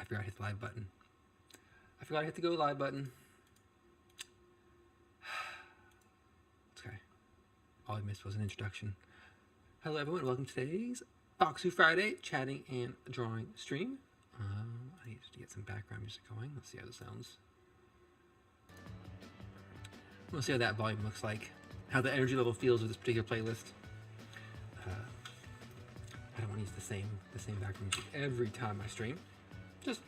I forgot to hit the live button. I forgot to hit the go live button. It's okay. All I missed was an introduction. Hello everyone, welcome to today's Foxtsu Friday chatting and drawing stream. I need to get some background music going. Let's see how this sounds. We'll see how that volume looks like, how the energy level feels with this particular playlist. I don't want to use the same background music every time I stream. Just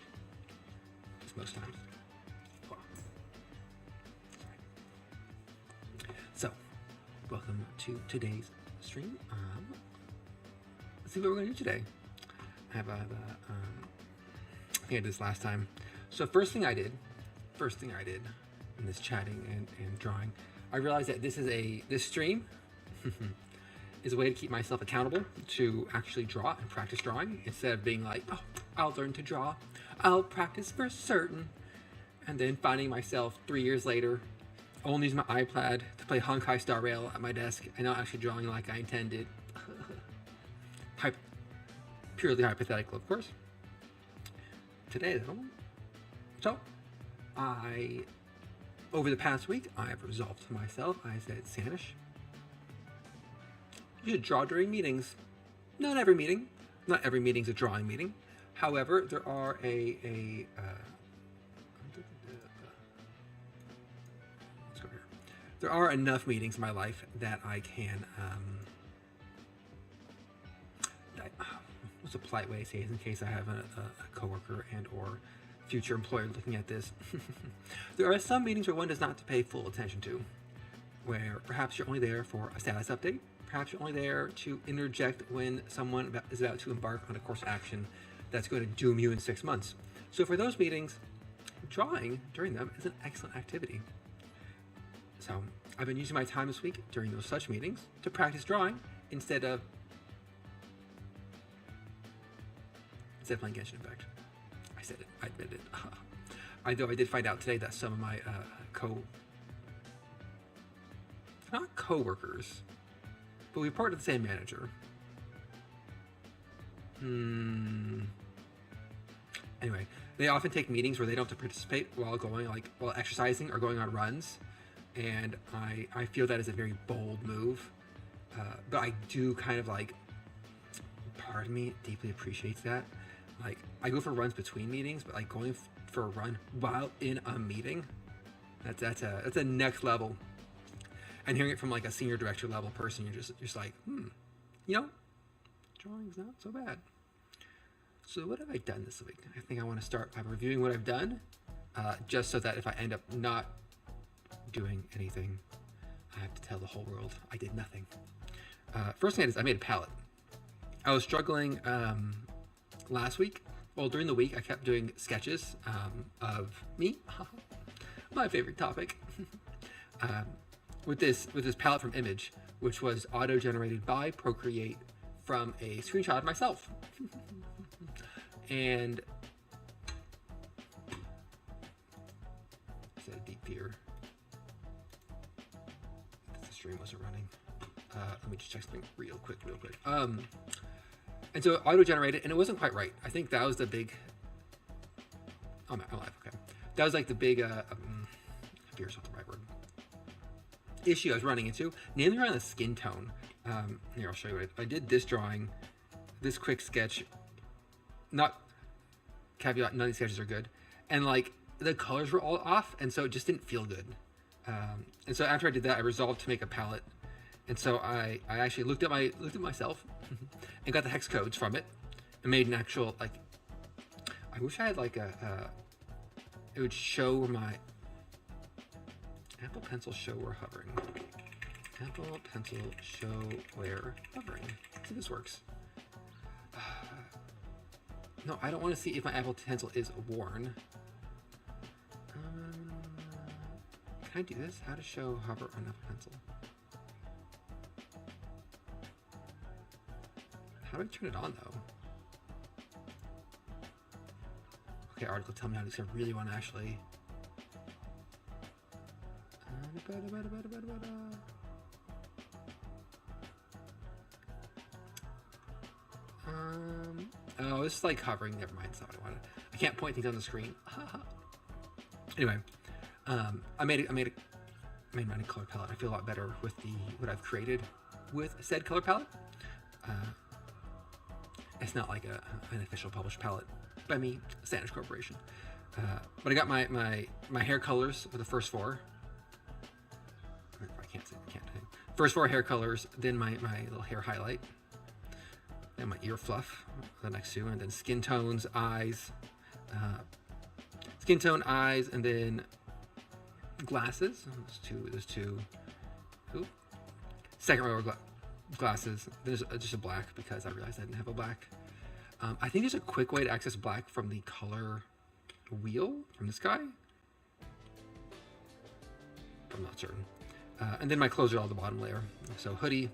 most times. Wow. So, welcome to today's stream. Let's see what we're going to do today. I think I did this last time. So first thing I did in this chatting and drawing, I realized that this stream is a way to keep myself accountable to actually draw and practice drawing instead of being like, oh, I'll learn to draw, I'll practice for certain, and then finding myself 3 years later only using my iPad to play Honkai Star Rail at my desk and not actually drawing like I intended. Purely hypothetical, of course. Today, though, so over the past week, I have resolved to myself. I said, Sanish, you should draw during meetings. Not every meeting. Not every meeting's a drawing meeting. However, there are let's go here. There are enough meetings in my life that I can, what's a polite way to say it in case I have a coworker and or future employer looking at this. There are some meetings where one does not have to pay full attention to, where perhaps you're only there for a status update. Perhaps you're only there to interject when someone is about to embark on a course of action that's going to doom you in 6 months. So for those meetings, drawing during them is an excellent activity. So I've been using my time this week during those such meetings to practice drawing instead of playing Genshin Impact. I said it, I admitted it. Though I did find out today that some of my not co-workers, but we part of the same manager. Anyway, they often take meetings where they don't have to participate while exercising or going on runs, and I feel that is a very bold move. But I do kind of like, part of me deeply appreciates that. Like, I go for runs between meetings, but like going for a run while in a meeting, that's a next level. And hearing it from like a senior director level person, you're just like, drawing's not so bad. So what have I done this week? I think I want to start by reviewing what I've done, just so that if I end up not doing anything, I have to tell the whole world I did nothing. First thing I made a palette. I was struggling last week. Well, during the week, I kept doing sketches of me, my favorite topic, with this palette from Image, which was auto-generated by Procreate from a screenshot of myself. And is that a deep fear? The stream wasn't running. Let me just check something real quick. And so auto-generated, and it wasn't quite right. I think that was the big, I'm alive, okay. That was like the big, fear is not the right word, issue I was running into, namely around the skin tone. Here, I'll show you what I did this drawing, this quick sketch, not, caveat, none of these sketches are good. And like, the colors were all off, and so it just didn't feel good. And so after I did that, I resolved to make a palette. And so I actually looked at myself and got the hex codes from it and made an actual, like, I wish I had like it would show where my Apple Pencil show where hovering. Apple Pencil show where hovering. Let's see if this works. No, I don't want to see if my Apple Pencil is worn. Can I do this? How to show hover on Apple Pencil? How do I turn it on, though? Okay, article, tell me how to do this. I really want to actually... Oh, this is like hovering. Never mind. That's not what I wanted. I can't point things on the screen. Anyway, I made my color palette. I feel a lot better with what I've created with said color palette. It's not like an official published palette by me, Sandwich Corporation. But I got my hair colors for the first four. I can't say. First four hair colors, then my little hair highlight, then my ear fluff, the next two, and then skin tones, eyes, and then glasses. Those two. Ooh. Second row of glasses. There's just a black because I realized I didn't have a black. I think there's a quick way to access black from the color wheel from this guy. I'm not certain. And then my clothes are all the bottom layer. So hoodie,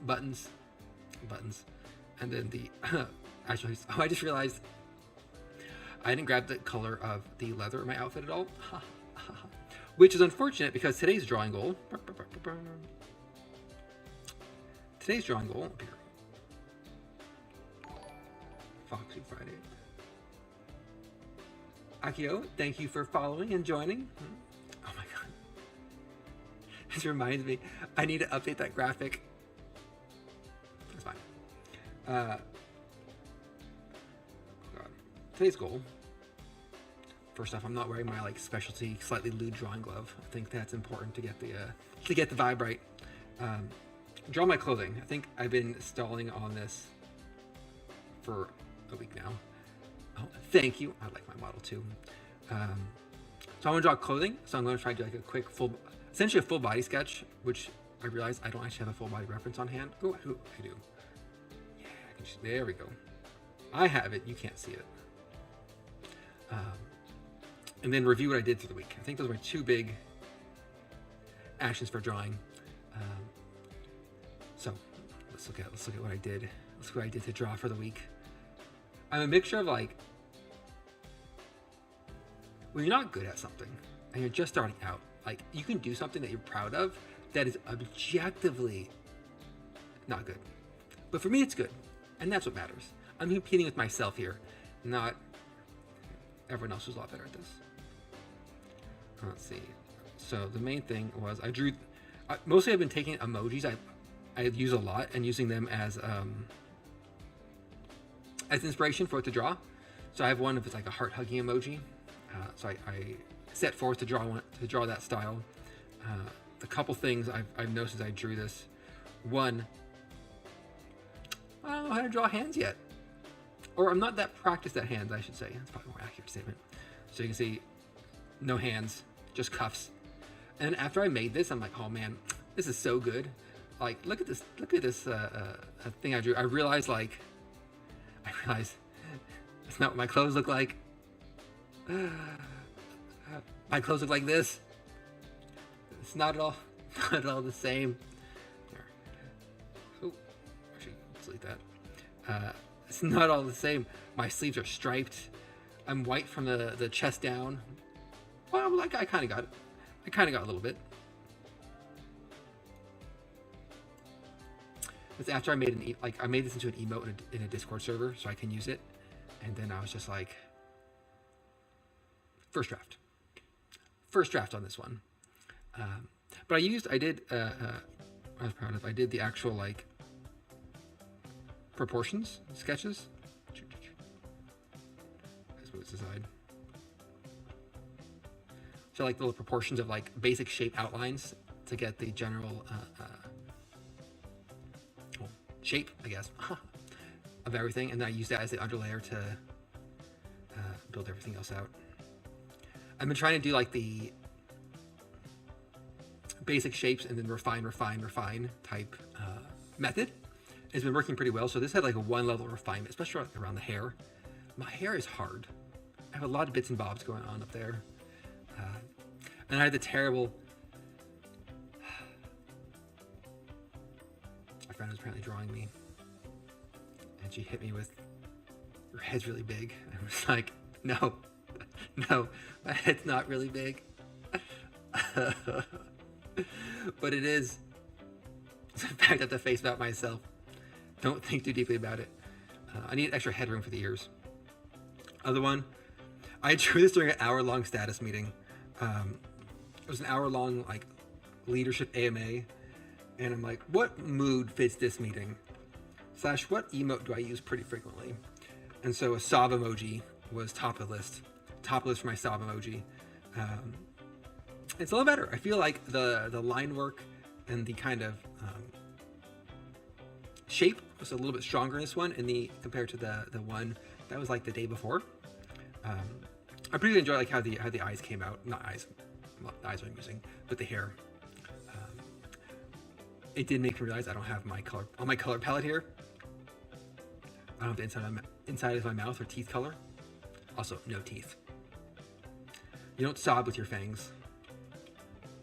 buttons, and then the actually. Oh, I just realized I didn't grab the color of the leather in my outfit at all, which is unfortunate because today's drawing goal. Today's drawing goal up here. Foxtsu Friday. Akio, thank you for following and joining. Oh my god. This reminds me, I need to update that graphic. That's fine. God. Today's goal. First off, I'm not wearing my like specialty slightly lewd drawing glove. I think that's important to get the vibe right. Draw my clothing. I think I've been stalling on this for a week now. Oh, thank you. I like my model too. So I want to draw clothing. So I'm going to try to do like a quick essentially a full body sketch, which I realize I don't actually have a full body reference on hand. Oh, I do. Yeah, there we go. I have it. You can't see it. And then review what I did through the week. I think those were my two big actions for drawing. So let's look at what I did. Let's look what I did to draw for the week. I'm a mixture of like, when you're not good at something and you're just starting out, like you can do something that you're proud of that is objectively not good. But for me, it's good. And that's what matters. I'm competing with myself here, not everyone else who's a lot better at this. Let's see. So the main thing was I drew, mostly I've been taking emojis I use a lot and using them as inspiration for what to draw. So I have one if it's like a heart hugging emoji. So I set forth to draw that style. The couple things I've noticed as I drew this. One, I don't know how to draw hands yet. Or I'm not that practiced at hands, I should say. That's probably a more accurate statement. So you can see no hands, just cuffs. And then after I made this, I'm like, oh man, this is so good. Like, look at this thing I drew. I realized it's not what my clothes look like. My clothes look like this. It's not at all the same. Oh, actually, delete that. It's not all the same. My sleeves are striped. I'm white from the chest down. Well, like I kind of got it. I kind of got a little bit. It's after I made I made this into an emote in a Discord server so I can use it, and then I was just like, first draft on this one. But I did I was proud of. I did the actual like proportions sketches. Let's move this aside. So like the little proportions of like basic shape outlines to get the general shape, I guess, of everything, and then I use that as the underlayer to build everything else out. I've been trying to do like the basic shapes and then refine type method. It's been working pretty well. So this had like a one level refinement, especially around the hair. My hair is hard. I have a lot of bits and bobs going on up there. And I had the terrible... My friend was apparently drawing me. And she hit me with, your head's really big. I was like, no, my head's not really big. But it is. It's a fact I have to face about myself. Don't think too deeply about it. I need extra headroom for the ears. Other one, I drew this during an hour-long status meeting. It was an hour-long like leadership AMA, and I'm like, what mood fits this meeting? / what emote do I use pretty frequently? And so a sob emoji was top of the list. Top of the list for my sob emoji. It's a little better. I feel like the line work and the kind of shape was a little bit stronger in this one, compared to the one that was like the day before. I pretty enjoy like how the eyes came out. Not eyes, well, the eyes I'm using, but the hair. It did make me realize I don't have my color on my color palette here. I don't have the inside of my mouth or teeth color. Also, no teeth. You don't sob with your fangs,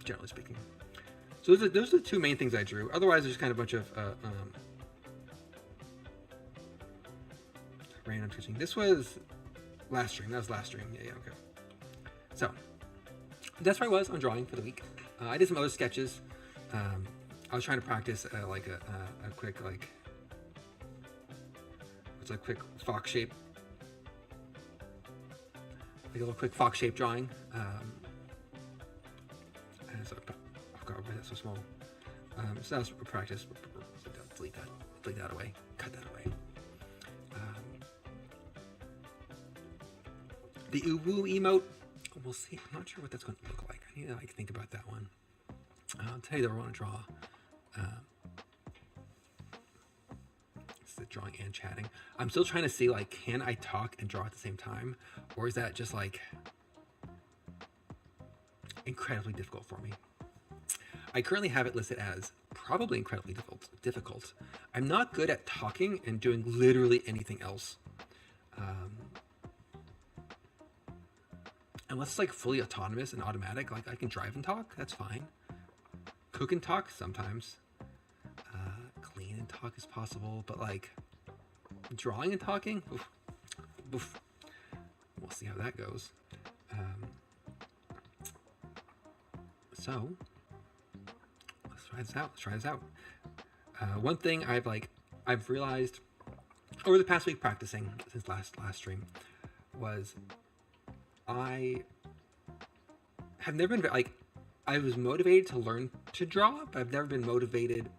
generally speaking. So those are the two main things I drew. Otherwise, there's kind of a bunch of random sketching. This was last stream. That was last stream. Yeah, okay. So that's where I was on drawing for the week. I did some other sketches. I was trying to practice like a quick like what's a quick fox shape, like a little quick fox shape drawing. And so, oh god, why is that so small? So that was a practice. Delete that away. Cut that away. The uwu emote. We'll see. I'm not sure what that's going to look like. I need to like think about that one. I'll tell you that I want to draw. It's the drawing and chatting. I'm still trying to see like, can I talk and draw at the same time, or is that just like incredibly difficult for me? I currently have it listed as probably incredibly difficult. I'm not good at talking and doing literally anything else. Unless it's like fully autonomous and automatic, like I can drive and talk, that's fine. Cook and talk sometimes. Clean and talk is possible, but like drawing and talking, oof, oof. We'll see how that goes. So let's try this out. One thing I've realized over the past week practicing since last stream was I have never been like, I was motivated to learn to draw, but I've never been motivated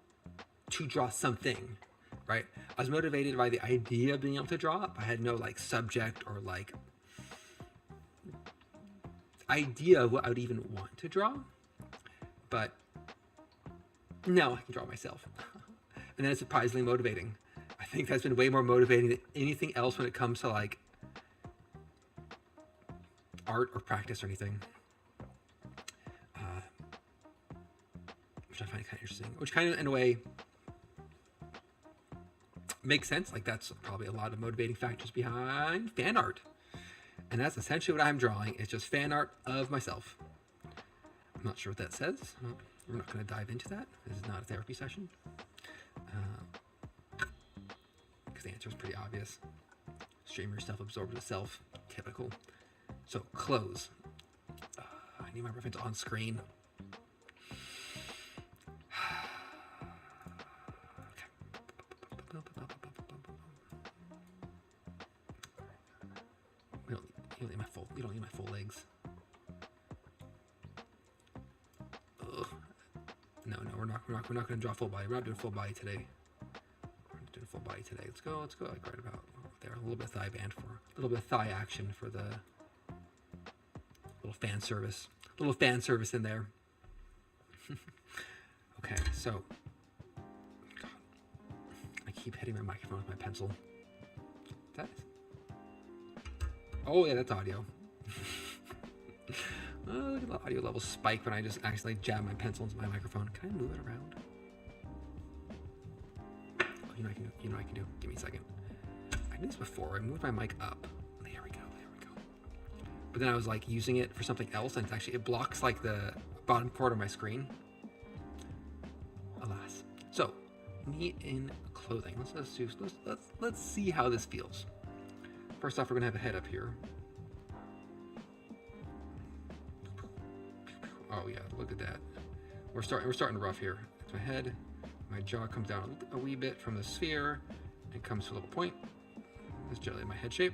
to draw something, right? I was motivated by the idea of being able to draw, but I had no like subject or like idea of what I would even want to draw. But now I can draw myself. And that's surprisingly motivating. I think that's been way more motivating than anything else when it comes to like art or practice or anything. Which I find kind of interesting, which kind of in a way makes sense. Like that's probably a lot of motivating factors behind fan art. And that's essentially what I'm drawing. It's just fan art of myself. I'm not sure what that says. We're not going to dive into that. This is not a therapy session. Because the answer is pretty obvious. Streamer self-absorbed with self. Typical. So, close. I need my reference on screen. You don't need my full legs. Ugh. No, we're not going to draw full body. We're not doing full body today. We're not doing full body today. Let's go like right about there. A little bit of thigh band for a little bit of thigh action for the little fan service. A little fan service in there. Okay, so God, I keep hitting my microphone with my pencil. Oh yeah, that's audio. Oh, look at the audio level spike when I just accidentally jab my pencil into my microphone. Can I move it around? Oh, you know what I can do. Give me a second. I did this before. I moved my mic up. There we go. But then I was like using it for something else, and it blocks like the bottom part of my screen. Alas. So, me in clothing. Let's see how this feels. First off, we're gonna have a head up here. Oh yeah, look at that. We're starting rough here. It's my head. My jaw comes down a wee bit from the sphere and comes to a little point. That's generally my head shape.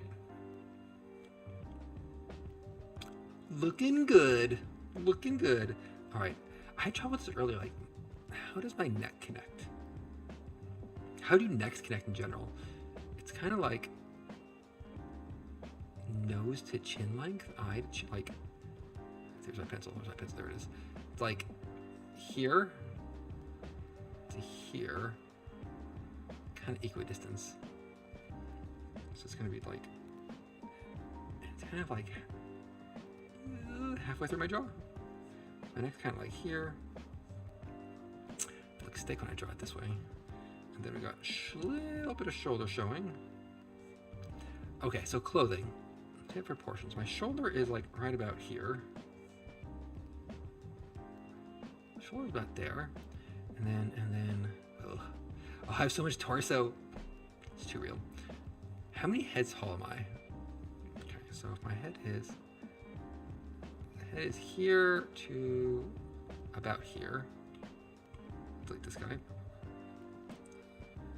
Looking good. Looking good. All right. I had trouble with this earlier. Like, how does my neck connect? How do necks connect in general? It's kind of like nose to chin length, eye to chin, like, there's my pencil, there it is. It's like here to here, kind of equidistance. So it's gonna be like, it's kind of like halfway through my jaw. My neck's kind of like here. It looks thick when I draw it this way. And then we got a little bit of shoulder showing. Okay, so clothing. Tip proportions. My shoulder is like right about here. Shoulder's about there. And then, oh, I have so much torso. It's too real. How many heads tall am I? Okay, so if my head is here to about here, like this guy.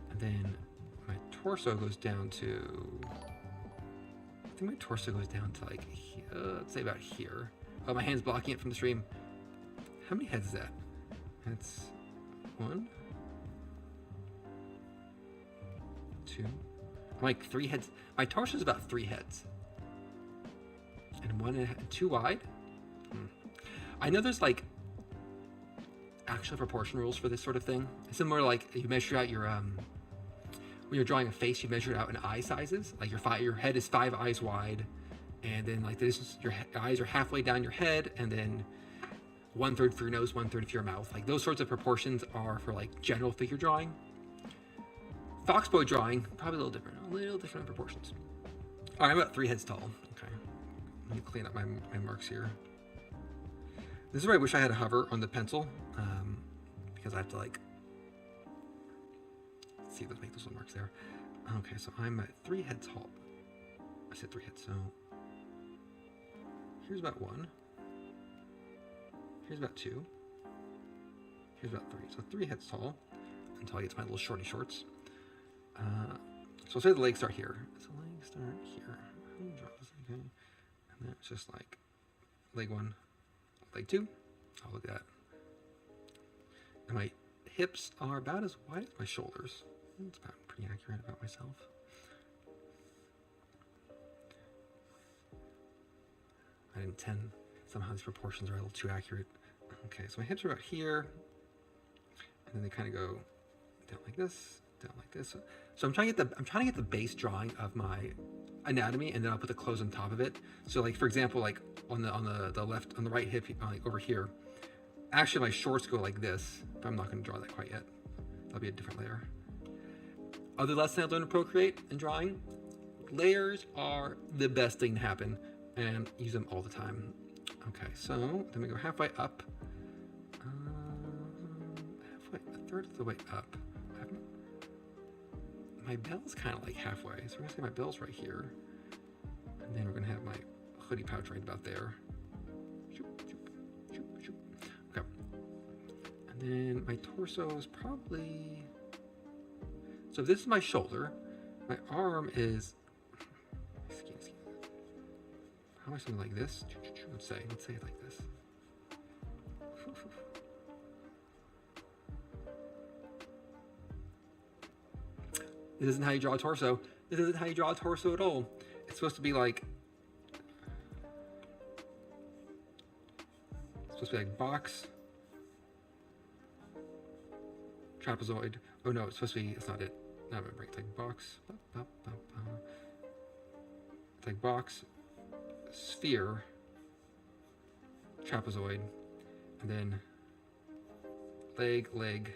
And then my torso goes down to, I think my torso goes down to like, let's say about here. Oh, my hand's blocking it from the stream. How many heads is that? That's 1, 2, like 3 heads. My torso is about 3 heads. And 2 wide. I know there's like actual proportion rules for this sort of thing. Similar, like you measure out your when you're drawing a face, you measure it out in eye sizes. Like your head is 5 eyes wide, and then like this, your eyes are halfway down your head, and then 1/3 for your nose, 1/3 for your mouth. Like those sorts of proportions are for like general figure drawing. Foxboy drawing, probably a little different in proportions. All right, I'm about 3 heads tall. Okay, let me clean up my marks here. This is where I wish I had a hover on the pencil, because I have to like see, let's make those little marks there. Okay, so I'm at 3 heads tall. I said 3 heads, so here's about 1. Here's about 2. Here's about 3. So 3 heads tall until I get to my little shorty shorts. So I'll say the legs start here. So legs start here. Okay. And then it's just like leg 1, leg 2. Oh, look at that. And my hips are about as wide as my shoulders. That's about pretty accurate about myself. I didn't intend, somehow these proportions are a little too accurate. Okay, so my hips are about here, and then they kind of go down like this, down like this. So I'm trying to get the base drawing of my anatomy, and then I'll put the clothes on top of it. So like, for example, like on the left, on the right hip, like over here, actually my shorts go like this, but I'm not going to draw that quite yet. That'll be a different layer. Other lesson I've learned to Procreate in drawing, layers are the best thing to happen, and use them all the time. Okay, so then we go halfway up, a third of the way up. My bell's kind of like halfway, so we're gonna say my bell's right here, and then we're gonna have my hoodie pouch right about there. Okay, and then my torso is probably, so this is my shoulder, my arm is, how much something like this? Let's say it like this. This isn't how you draw a torso. This isn't how you draw a torso at all. It's supposed to be like, box, trapezoid. Oh no, it's supposed to be, it's not it. Not remembering. It's like box. It's like box, sphere, trapezoid, and then leg, and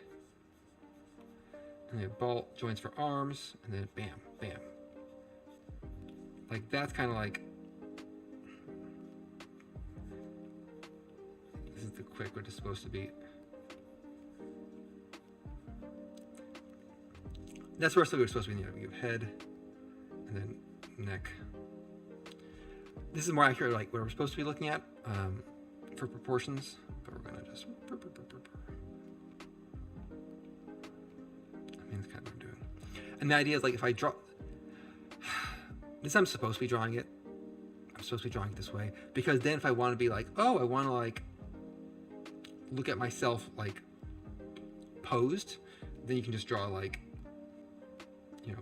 then ball joints for arms, and then bam, bam. Like that's kind of like, this is the quick what it's supposed to be. That's where it's supposed to be. You have head, and then neck. This is more accurate, like where we're supposed to be looking at for proportions, but we're gonna just. I mean, that's kind of what I'm doing. And the idea is like if I draw, this I'm supposed to be drawing it. I'm supposed to be drawing it this way, because then if I want to be like, oh, I want to like look at myself like posed, then you can just draw like, you know,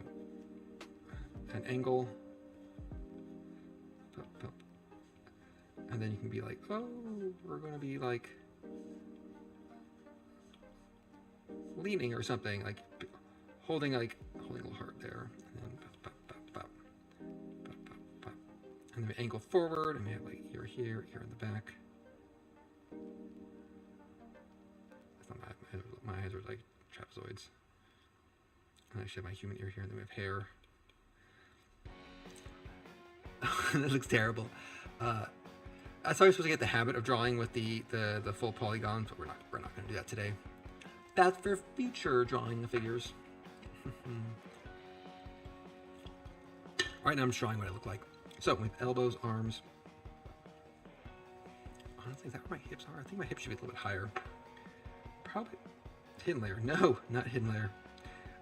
an angle, and then you can be like, oh, we're going to be like leaning or something, like holding a little heart there, and then we angle forward, and we have like ear here, ear in the back. That's not my eyes are like trapezoids. And I should have my human ear here, and then we have hair. That looks terrible. That's how you're supposed to get the habit of drawing with the full polygons, but we're not going to do that today. That's for future drawing the figures. Right now I'm just drawing what I look like. So with elbows, arms. Honestly, is that where my hips are? I think my hips should be a little bit higher. Probably hidden layer. No, not hidden layer.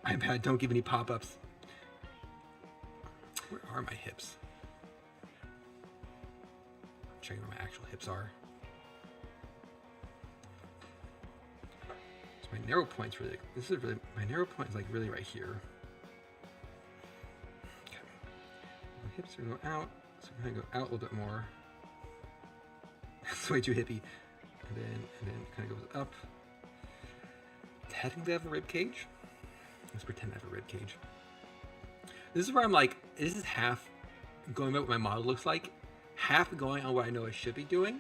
I'm bad. Don't give any pop-ups. Where are my hips? I'm checking where my actual hips are. So my narrow point's really. This is really my narrow point is like really right here. Okay. My hips are going out, so I'm gonna go out a little bit more. That's way too hippie. And then it kind of goes up. Technically, I have a rib cage. Let's pretend I have a rib cage. This is where I'm like, this is half going by what my model looks like, half going on what I know I should be doing,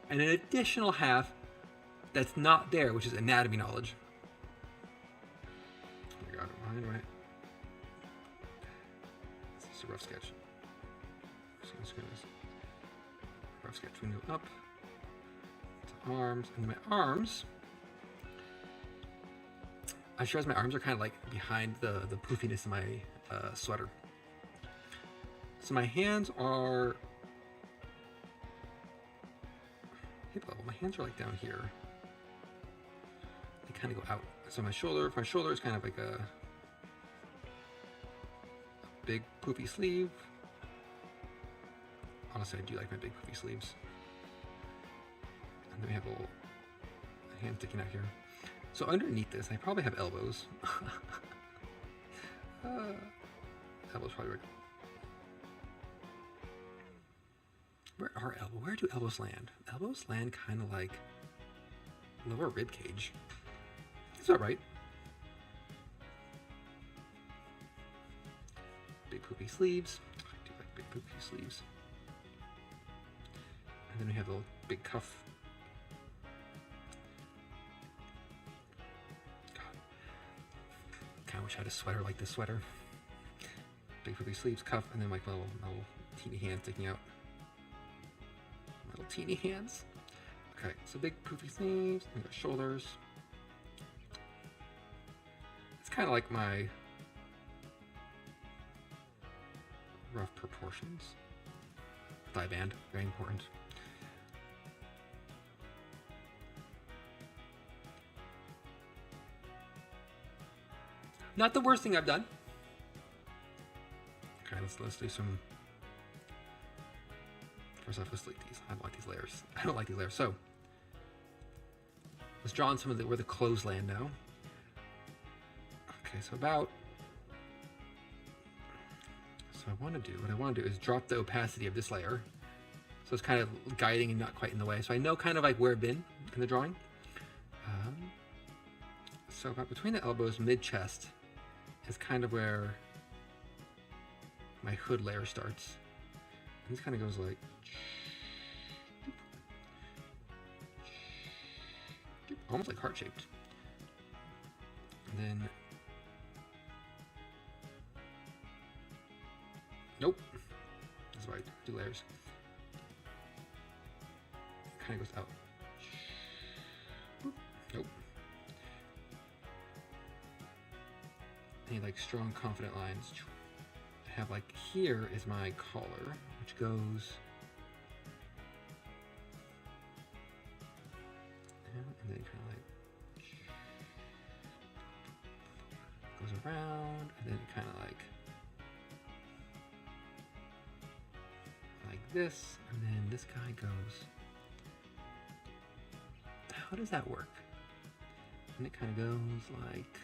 and an additional half that's not there, which is anatomy knowledge. Oh my god, right? This is a rough sketch. So let's go this rough sketch. We go up to arms, and my arms. I just realized my arms are kind of like behind the poofiness of my sweater. So my hands are hip level. My hands are like down here. They kind of go out. So my shoulder is kind of like a big poofy sleeve. Honestly, I do like my big poofy sleeves. And then we have a little hand sticking out here. So underneath this, I probably have elbows. Elbows probably work. Where are elbows? Where do elbows land? Elbows land kind of like lower rib cage. Is that right? Big poopy sleeves. I do like big poopy sleeves. And then we have a little big cuff. I wish I had a sweater like this sweater. Big poofy sleeves, cuff, and then like little teeny hands sticking out. Little teeny hands. Okay, so big poofy sleeves, and we got shoulders. It's kind of like my rough proportions. Thigh band, very important. Not the worst thing I've done. Okay, let's do some. First off, let's delete these. I don't like these layers. I don't like these layers. So let's draw on some of where the clothes land now. Okay, so about. So what I want to do is drop the opacity of this layer. So it's kind of guiding and not quite in the way. So I know kind of like where I've been in the drawing. So about between the elbows, mid-chest, is kind of where my hood layer starts. And this kind of goes like almost like heart-shaped. And then nope. That's why I do layers. Kind of goes out. Nope. Any like strong, confident lines. I have like here is my collar, which goes and then kind of like goes around, and then kind of like this, and then this guy goes. How does that work? And it kind of goes like.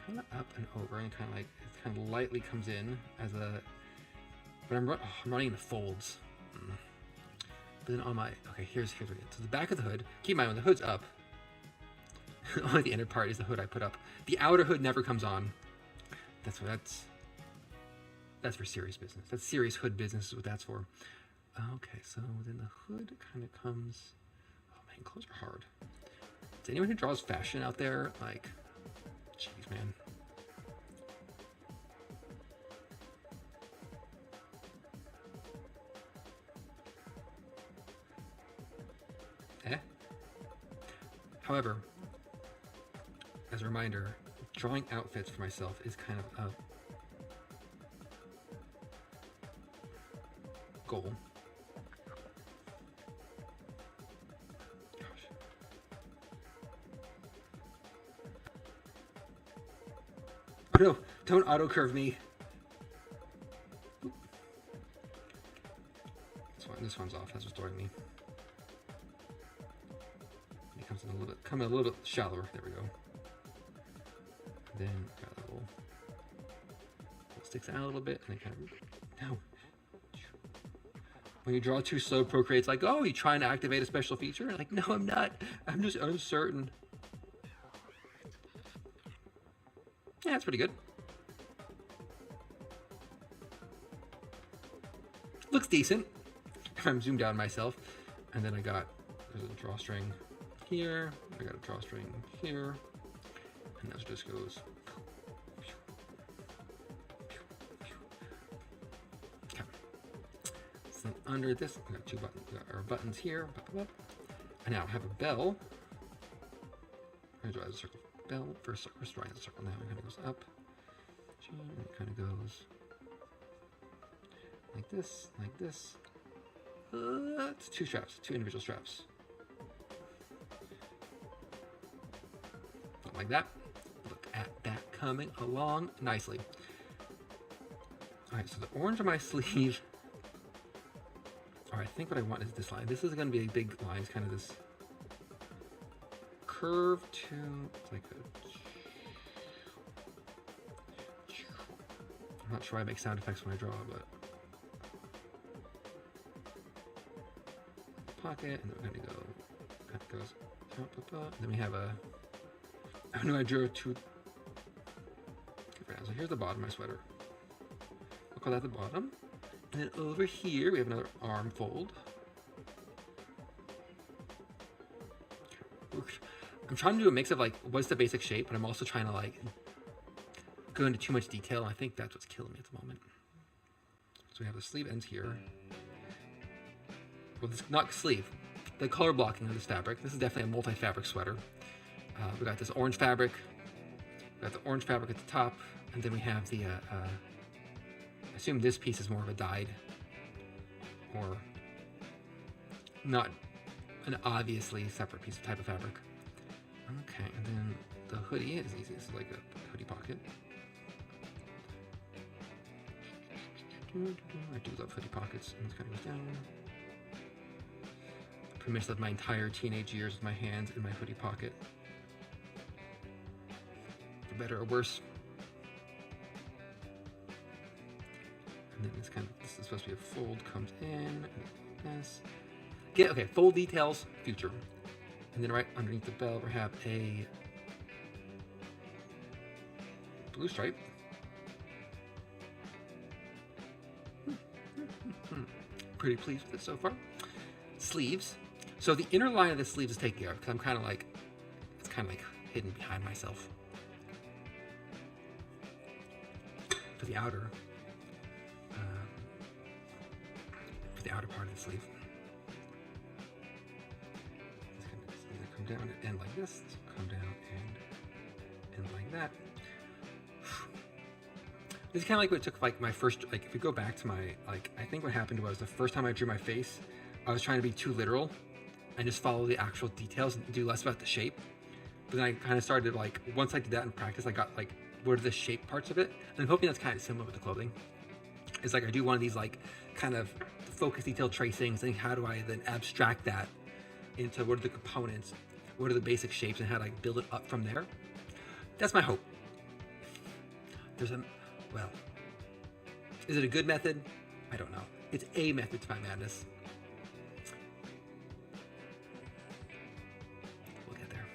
Kind of up and over, and kind of like it kind of lightly comes in as a. But I'm running into folds. But then on my here's what it is. So the back of the hood. Keep in mind when the hood's up. Only the inner part is the hood I put up. The outer hood never comes on. That's for serious business. That's serious hood business is what that's for. Okay, so then the hood kind of comes. Oh man, clothes are hard. Is anyone who draws fashion out there like? Jeez, man. However, as a reminder, drawing outfits for myself is kind of a goal. Gosh. Oh no, don't auto curve me. This one's off, that's what's throwing me. Coming a little bit shallower. There we go. Then got a little sticks out a little bit, and then kind of no. When you draw too slow, Procreate's like, oh, you trying to activate a special feature? Like, no, I'm not. I'm just uncertain. Yeah, that's pretty good. Looks decent. I'm zoomed out myself, and then there's a drawstring here, I got a drawstring here, and that just goes. Okay. So then under this, we got two buttons. We got our buttons here, I now have a bell. I'm gonna draw a circle. Bell first, we're drawing a circle now. It kind of goes up, and it kind of goes like this, like this. It's two straps, two individual straps. Like that. Look at that coming along nicely. Alright, so the orange on my sleeve. Alright, I think what I want is this line. This is going to be a big line. It's kind of this curve to. It's like I'm not sure I make sound effects when I draw, but. Pocket, and then we're going to go. Kind of goes up. And then we have a. I know I drew two. So here's the bottom of my sweater. We'll call that the bottom. And then over here we have another arm fold. I'm trying to do a mix of like what's the basic shape, but I'm also trying to like go into too much detail. I think that's what's killing me at the moment. So we have the sleeve ends here. Well, this not sleeve. The color blocking of this fabric. This is definitely a multi-fabric sweater. We got this orange fabric. We got the orange fabric at the top, and then we have the. I assume this piece is more of a dyed, or not an obviously separate piece of type of fabric. Okay, and then the hoodie is easy. It's like a hoodie pocket. I do love hoodie pockets, and this kind of goes down. I pretty much lived my entire teenage years with my hands in my hoodie pocket. For better or worse. And then this is supposed to be a fold, comes in, and this. Okay, fold details, future. And then right underneath the belt, we have a blue stripe. Pretty pleased with it so far. Sleeves. So the inner line of the sleeves is taken care of because I'm kind of like, it's kind of like hidden behind myself. For the outer part of the sleeve. It's gonna come down and end like this. It's come down and end like that. This is kind of like what it took, like my first, like if we go back to my, like I think what happened was the first time I drew my face, I was trying to be too literal and just follow the actual details and do less about the shape. But then I kind of started like, once I did that in practice, I got like what are the shape parts of it. And I'm hoping that's kind of similar with the clothing. It's like I do one of these like kind of focus detail tracings, and how do I then abstract that into what are the components, what are the basic shapes, and how do I build it up from there. That's my hope. There's a, well, is it a good method? I don't know. It's a method to my madness. We'll get there.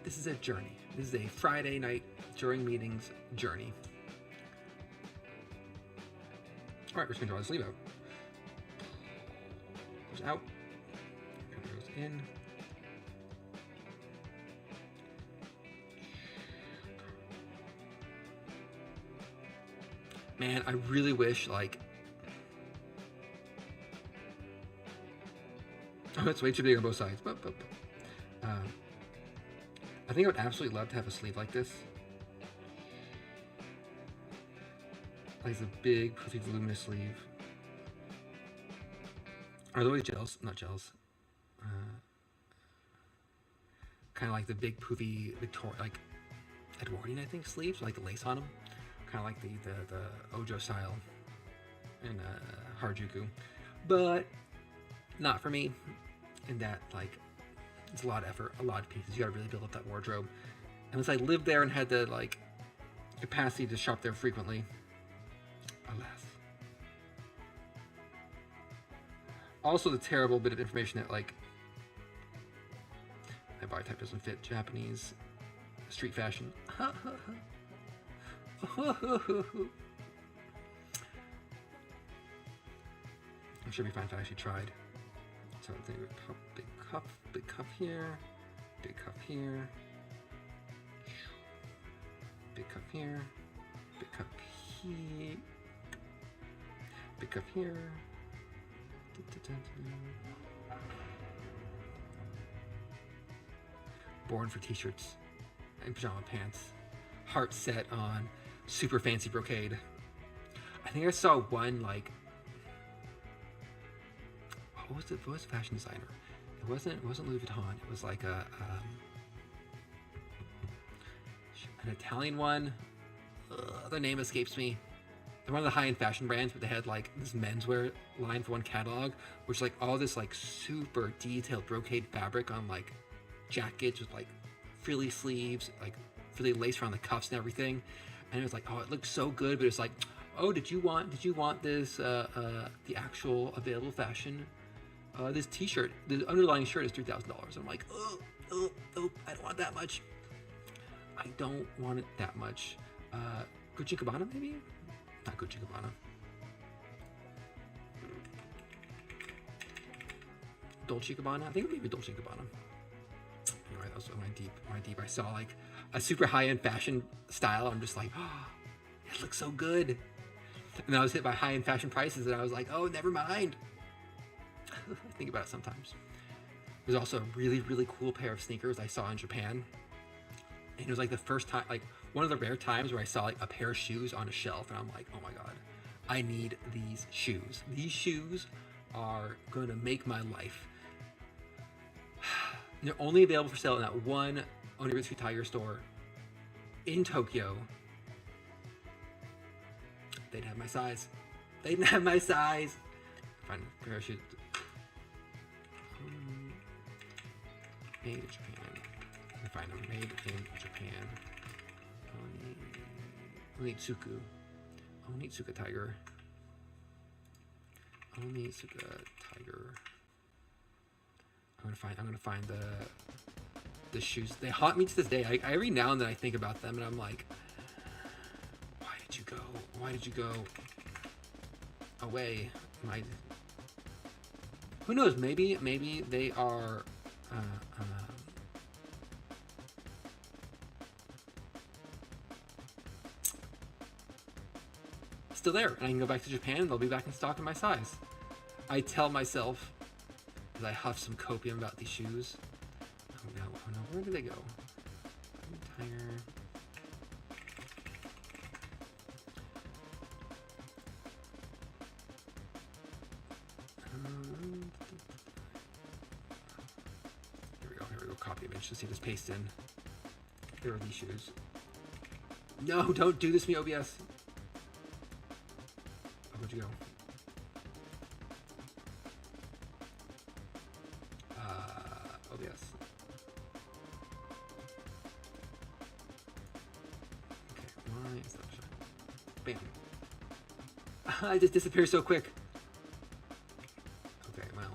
This is a journey. This is a Friday night during meetings journey. All right, we're just gonna draw the sleeve out. Goes out, goes in. Man, I really wish, like, oh, it's way too big on both sides. I think I would absolutely love to have a sleeve like this. Like a big, puffy, voluminous sleeve. Are those gels? Not gels. Kind of like the big, poofy, Victorian, like Edwardian, I think, sleeves, like the lace on them. Kind of like the Ojo style and Harajuku, but not for me. And that, like, it's a lot of effort, a lot of pieces. You gotta really build up that wardrobe. And once I lived there and had the like capacity to shop there frequently, alas. Also, the terrible bit of information that, like, my body type doesn't fit Japanese street fashion. I'm sure we find if I actually tried. So I think big cuff here, big cuff here, big cuff here, big cuff here, big cuff here. Born for t-shirts and pajama pants. Heart set on super fancy brocade. I think I saw one, like, what was the fashion designer? It wasn't Louis Vuitton. It was like an Italian one. The name escapes me. They're one of the high-end fashion brands, but they had like this menswear line for one catalog, which like all this like super detailed brocade fabric on like jackets with like frilly sleeves, like frilly lace around the cuffs and everything. And it was like, oh, it looks so good, but it's like, oh, did you want this the actual available fashion? This t-shirt, the underlying shirt is $3,000. I'm like, oh, I don't want that much. I don't want it that much. Gucci Gabbana, maybe? Not Gucci Gabbana. Dolce Gabbana? I think maybe Dolce Gabbana. Anyway, that was my deep. I saw like a super high-end fashion style. I'm just like, oh, it looks so good. And then I was hit by high-end fashion prices, and I was like, oh, never mind. I think about it sometimes. There's also a really, really cool pair of sneakers I saw in Japan. And it was like the first time, like one of the rare times where I saw like a pair of shoes on a shelf, and I'm like, oh my God, I need these shoes. These shoes are gonna make my life. And they're only available for sale in that one Onitsuka Tiger store in Tokyo. They didn't have my size. They didn't have my size. Find a pair of shoes. Made in Japan. I find them made in Japan. Onitsuka Tiger. Onitsuka Tiger. I'm gonna find the shoes. They haunt me to this day. I every now and then I think about them, and I'm like, why did you go? Why did you go away? Who knows? Maybe they are. Still there, and I can go back to Japan and they'll be back in stock in my size. I tell myself as I huff some copium about these shoes. Oh no, where did they go? Tiger. Here we go, copy image. Let's see this paste in. Here are these shoes. No, don't do this to me, OBS. Oh, where'd you go? OBS. Okay, why is that showing? Bam. I just disappeared so quick. Okay, well.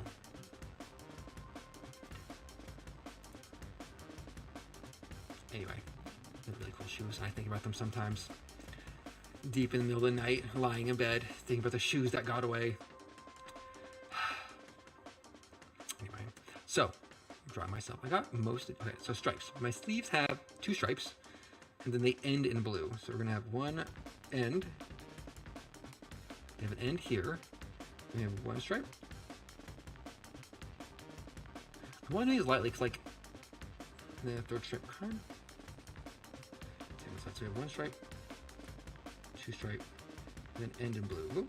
Anyway, they're really cool shoes, and I think about them sometimes. Deep in the middle of the night, lying in bed, thinking about the shoes that got away. Anyway, so, draw myself. I got most of, okay, so stripes. My sleeves have 2 stripes, and then they end in blue. So we're gonna have one end. We have an end here. We have 1 stripe. I want to use lightly because, like, the 3rd stripe card. So we have 1 stripe, 2 stripe, and then end in blue. Ooh.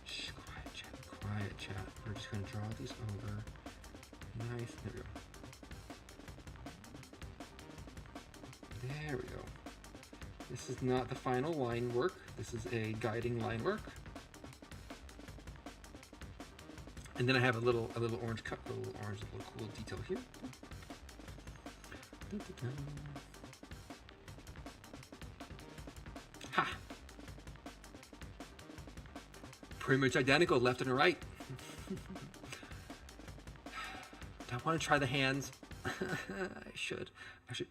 Shh, quiet chat, quiet chat. We're just gonna draw these over. Nice. There we go. There we go. This is not the final line work. This is a guiding line work. And then I have a little orange cut, a little cool detail here. Ha! Pretty much identical, left and right. Do I want to try the hands? I should. Actually,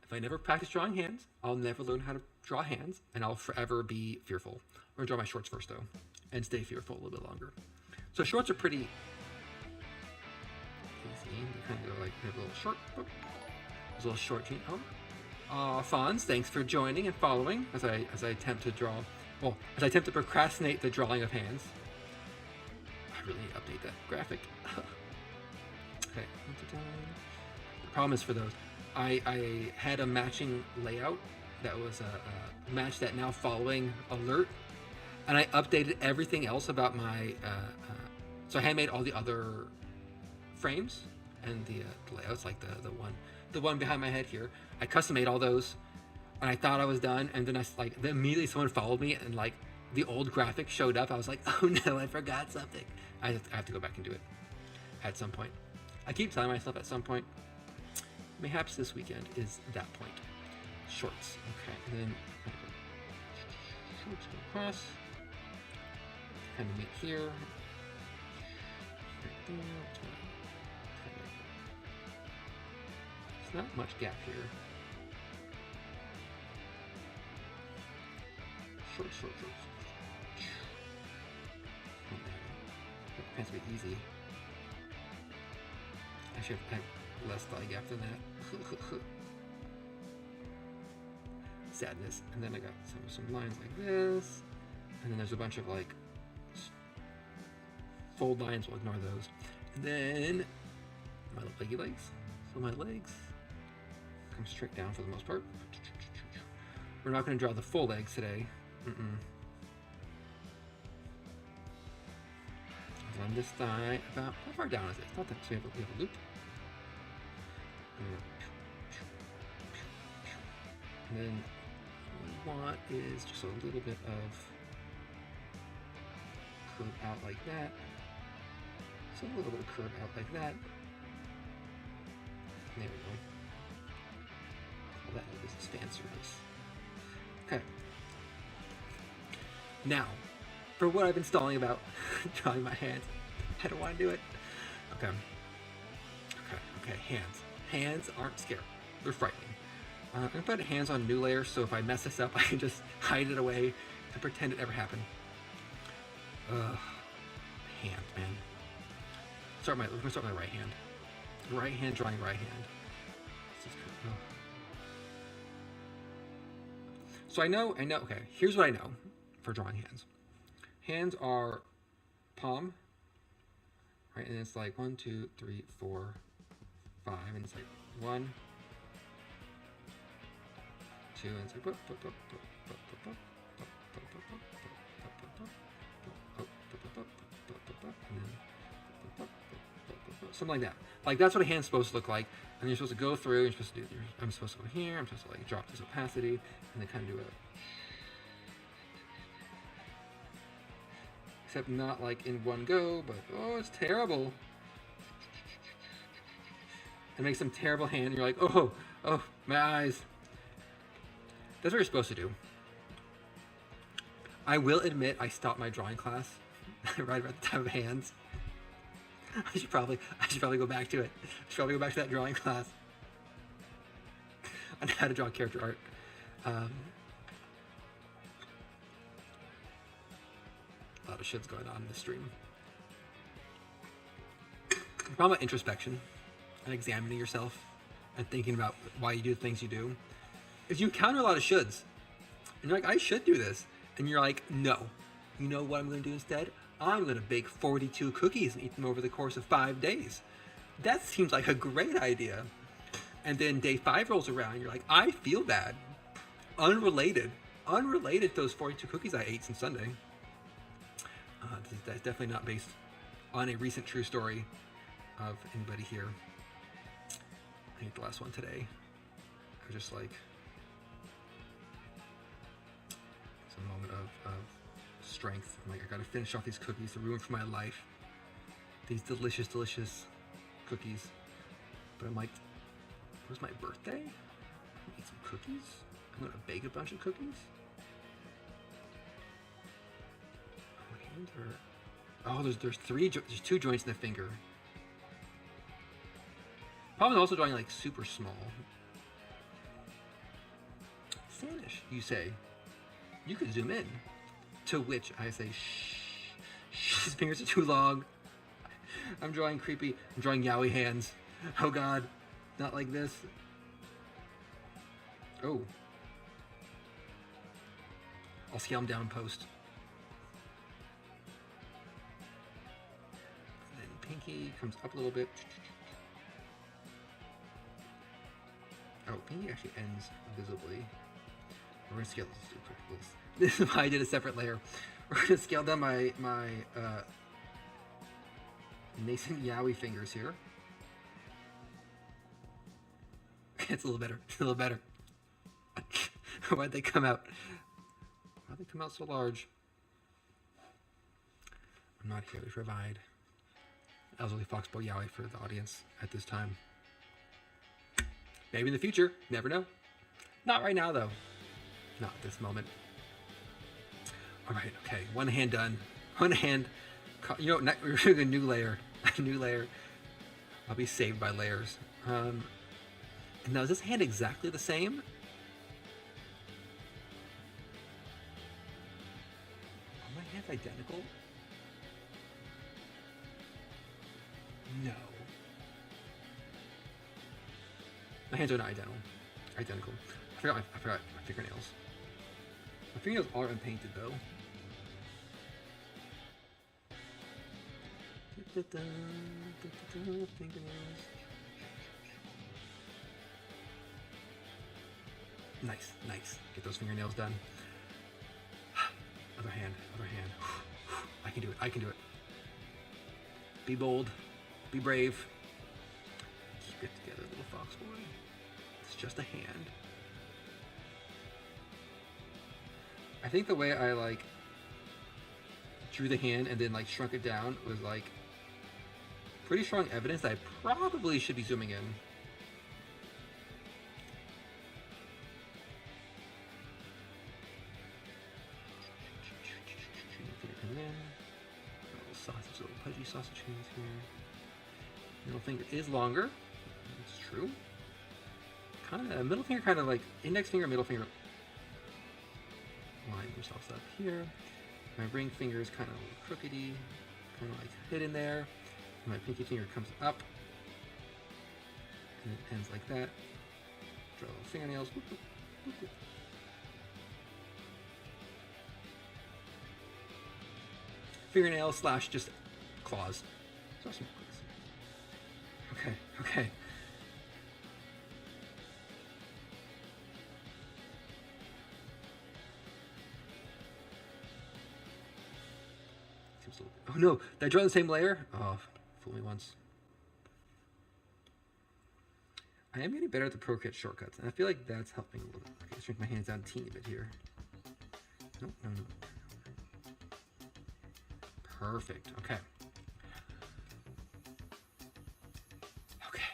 if I never practice drawing hands, I'll never learn how to draw hands, and I'll forever be fearful. I'm gonna draw my shorts first, though, and stay fearful a little bit longer. So shorts are pretty easy. They kind of go like a little short. Boop. There's a little short jean. Oh, Fonz, thanks for joining and following as I attempt to draw. Well, as I attempt to procrastinate the drawing of hands. I really need to update that graphic. Okay. The problem is for those, I had a matching layout that was a match that now following alert. And I updated everything else about my, so I handmade all the other frames and the layouts, like the one behind my head here. I custom made all those, and I thought I was done. And then then immediately someone followed me, and like the old graphic showed up. I was like, oh no, I forgot something. I have to go back and do it at some point. I keep telling myself at some point. Perhaps this weekend is that point. Shorts, okay, and then shorts go across. Kind of meet here. Right there. There's not much gap here. Short. That has to be easy. I should have less thigh gap than that. Sadness. And then I got some lines like this. And then there's a bunch of like fold lines, we'll ignore those. And then my little leggy legs. So my legs come straight down for the most part. We're not going to draw the full legs today. On this thigh, about how far down is it? It's not that we have a loop. And then what we want is just a little bit of curve out like that. So a little bit of curve out like that. There we go. Call that this is fan surface. Okay. Now, for what I've been stalling about, drawing my hands. I don't want to do it. Okay. Hands. Hands aren't scary. They're frightening. I'm going to put hands on a new layer, so if I mess this up, I can just hide it away and pretend it never happened. Hand, man. We're going to start with my right hand. Right hand drawing right hand. So I know, okay, here's what I know for drawing hands. Hands are palm, right? And it's like 1, 2, 3, 4, 5, and it's like 1, 2, and it's like something like that. Like that's what a hand's supposed to look like. And you're supposed to go through. You're supposed to do. I'm supposed to go here. I'm supposed to like drop this opacity, and then kind of do it. Except not like in one go, but oh, it's terrible. It makes some terrible hand. And you're like, oh, my eyes. That's what you're supposed to do. I will admit I stopped my drawing class right about the time of hands. I should probably go back to it. I should probably go back to that drawing class on how to draw character art. A lot of shit's going on in the stream. The problem with introspection and examining yourself and thinking about why you do the things you do is you encounter a lot of shoulds. And you're like, I should do this. And you're like, no. You know what I'm going to do instead? I'm going to bake 42 cookies and eat them over the course of 5 days. That seems like a great idea. And then day 5 rolls around and you're like, I feel bad. Unrelated to those 42 cookies I ate since Sunday. That's definitely not based on a recent true story of anybody here. I think the last one today. I was just like, it's a moment of strength. I'm like, I gotta finish off these cookies, the ruin for my life. These delicious, delicious cookies. But I'm like, where's my birthday? Eat some cookies? I'm gonna bake a bunch of cookies? My hands are... Oh, there's 2 joints in the finger. Probably also drawing like super small. Sanish, you say. You could zoom in. To which I say, shh, his fingers are too long. I'm drawing creepy. I'm drawing yaoi hands. Oh god, not like this. Oh. I'll scale him down in post. And then Pinky comes up a little bit. Oh, Pinky actually ends visibly. We're gonna scale this super close. This is why I did a separate layer. We're gonna scale down my nascent yaoi fingers here. It's a little better. It's a little better. Why'd they come out? Why'd they come out so large? I'm not here to provide elderly Foxbow yaoi for the audience at this time. Maybe in the future. Never know. Not right now, though. Not at this moment. All right, okay. One hand done. One hand. You know, we're doing a new layer. A new layer. I'll be saved by layers. Now, is this hand exactly the same? Are my hands identical? No. My hands are not identical. I forgot my fingernails. My fingernails are unpainted though. Fingernails. Nice. Get those fingernails done. Other hand. I can do it. Be bold. Be brave. Keep it together, little fox boy. It's just a hand. I think the way I like drew the hand and then like shrunk it down was like pretty strong evidence that I probably should be zooming in. Little pudgy sausage hands here. Middle finger is longer. It's true. Middle finger kind of like index finger, middle finger. Line yourselves up here. My ring finger is kind of crookedy, kind of like hidden there. My pinky finger comes up and it ends like that. Draw little fingernails. Whoop, whoop, whoop, whoop. Fingernail / just claws. Draw some claws. Okay. Oh no, did I draw the same layer? Oh, fool me once. I am getting better at the Procreate shortcuts, and I feel like that's helping a little bit. Okay, shrink my hands down a teeny bit here. Nope, no. Perfect, okay. Okay.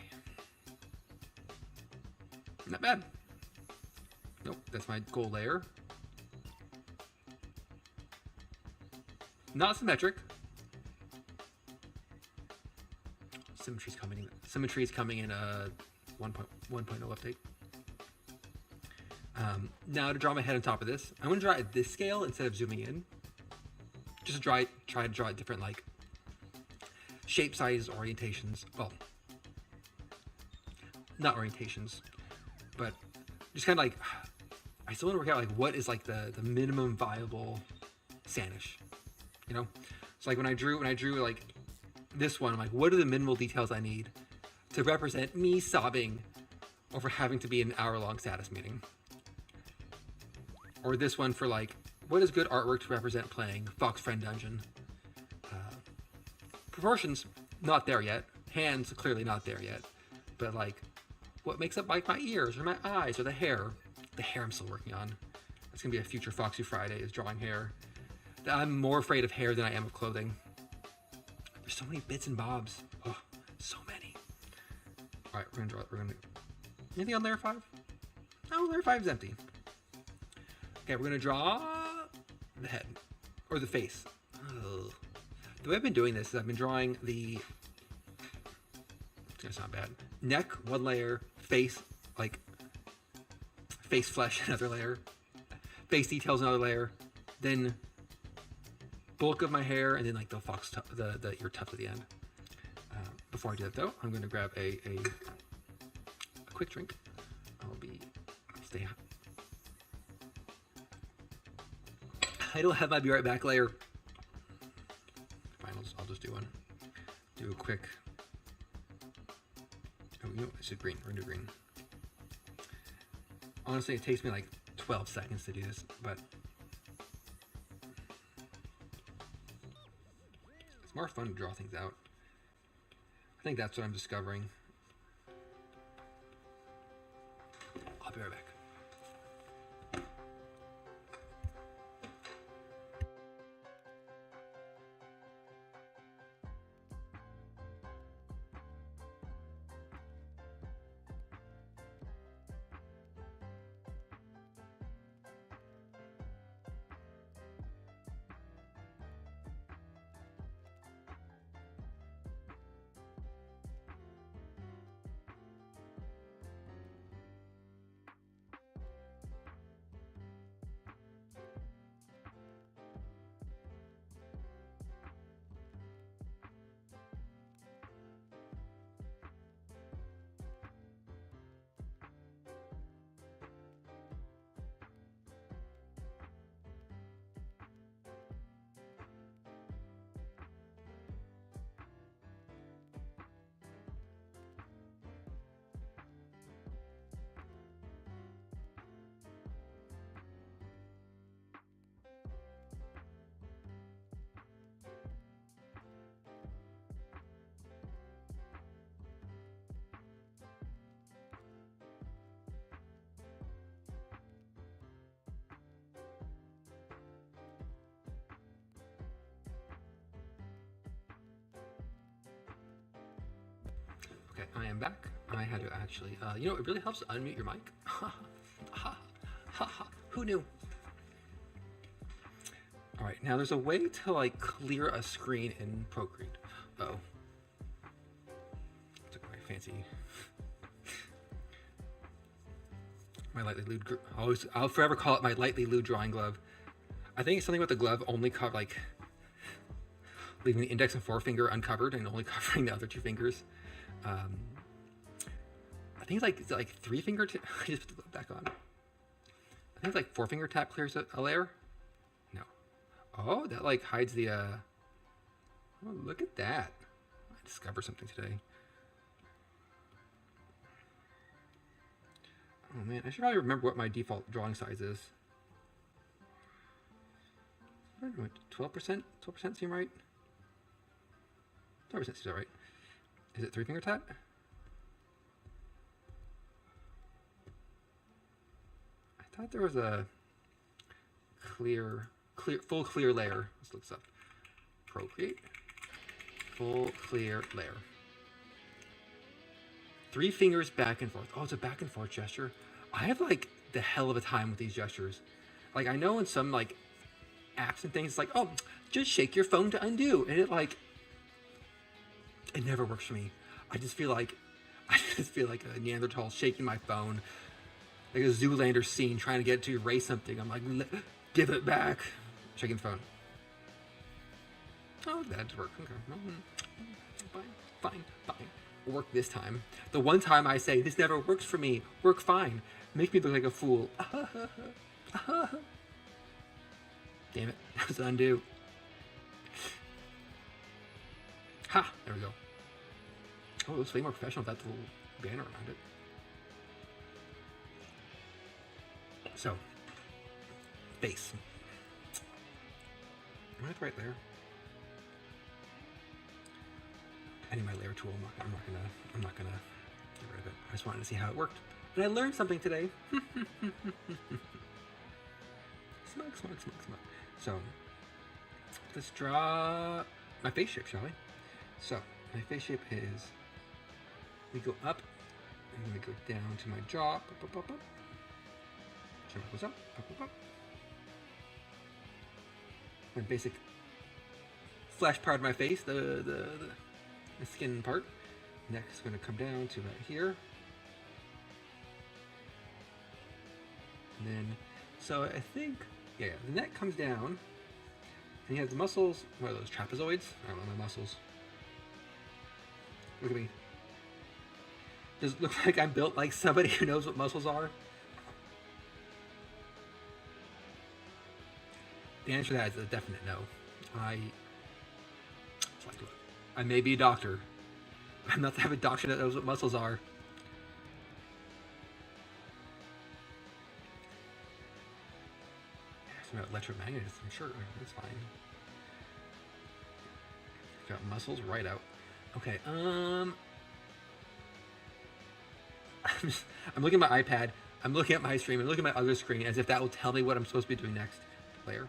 Not bad. Nope, that's my gold layer. Not symmetric. Symmetry is coming in a 1.0 update. Now to draw my head on top of this, I'm going to draw it at this scale instead of zooming in. Just to try to draw it different, like shape, size, orientations. Well, not orientations, but just kind of like, I still want to work out like what is like the minimum viable Sanish, you know? So like when I drew like this one, I'm like, what are the minimal details I need to represent me sobbing over having to be in an hour-long status meeting? Or this one for like, what is good artwork to represent playing Fox Friend Dungeon? Proportions, not there yet. Hands, clearly not there yet. But like, what makes up like my ears or my eyes or the hair? The hair I'm still working on. That's gonna be a future Foxtsu Friday, is drawing hair. I'm more afraid of hair than I am of clothing. There's so many bits and bobs. Oh, so many. All right, we're gonna. Anything on layer 5? No, layer 5 is empty. Okay, we're gonna draw the head or the face. Ugh. The way I've been doing this is I've been drawing the. It's not bad. Neck, one layer. Face, like face flesh, another layer. Face details, another layer. Then bulk of my hair, and then like the the ear tufts at the end. Before I do that though, I'm going to grab a quick drink. Stay. I don't have my be right back layer. Fine, I'll just do one. Do a quick. Oh, you know, it's a green. We're gonna do green. Honestly, it takes me like 12 seconds to do this, but it's more fun to draw things out. I think that's what I'm discovering. I'll be right back. Okay, I am back. I had to actually, you know, it really helps to unmute your mic. Who knew? All right, now there's a way to like clear a screen in Procreate. Uh-oh. Took my fancy, my lightly lewd, I'll forever call it my lightly lewd drawing glove. I think it's something with the glove only like leaving the index and forefinger uncovered and only covering the other two fingers. I think it's like 3-finger tap. I just put the glove back on. I think it's like 4-finger tap clears a layer. No. Oh, that like hides the. Oh, look at that! I discovered something today. Oh man, I should probably remember what my default drawing size is. 12%? 12% seem right? 12% seems right. Is it 3-finger tap? thought there was a full clear layer. Let's look this up. Procreate. Full clear layer. 3 fingers back and forth. Oh, it's a back and forth gesture. I have like the hell of a time with these gestures. Like I know in some like apps and things, it's like, oh, just shake your phone to undo. And it never works for me. I just feel like a Neanderthal shaking my phone. Like a Zoolander scene trying to get it to erase something. I'm like, give it back. Shaking the phone. Oh, that did work. Okay. Fine. It'll work this time. The one time I say, this never works for me, work fine. Make me look like a fool. Damn it. That was undo. Ha! There we go. Oh, it looks way more professional with that little banner around it. So, face. Am I at the right layer? I need my layer tool. I'm not gonna get rid of it. I just wanted to see how it worked. And I learned something today. Smug. So, let's draw my face shape, shall we? So, my face shape is, we go up, and then we go down to my jaw, up. Jaw goes up. My basic flesh part of my face, the skin part. Next is going to come down to right here. And then, so I think, yeah, the neck comes down, and you have the muscles. What are those, trapezoids? I don't know my muscles. Look at me. Does it look like I'm built like somebody who knows what muscles are? The answer to that is a definite no. I may be a doctor. I'm not the type of doctor that knows what muscles are. Some electromagnetism, sure, that's fine. Got muscles right out. Okay, I'm looking at my iPad, I'm looking at my stream, I'm looking at my other screen as if that will tell me what I'm supposed to be doing next. Layer.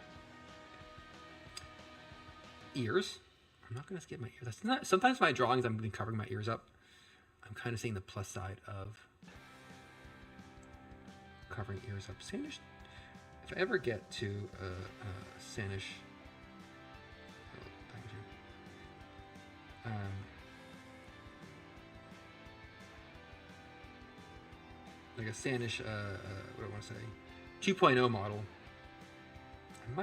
Ears. I'm not gonna skip my ears. That's not, sometimes my drawings I'm covering my ears up. I'm kind of seeing the plus side of covering ears up. Sanish. If I ever get to Sanish, like a Sanish, what do I want to say, 2.0 model, I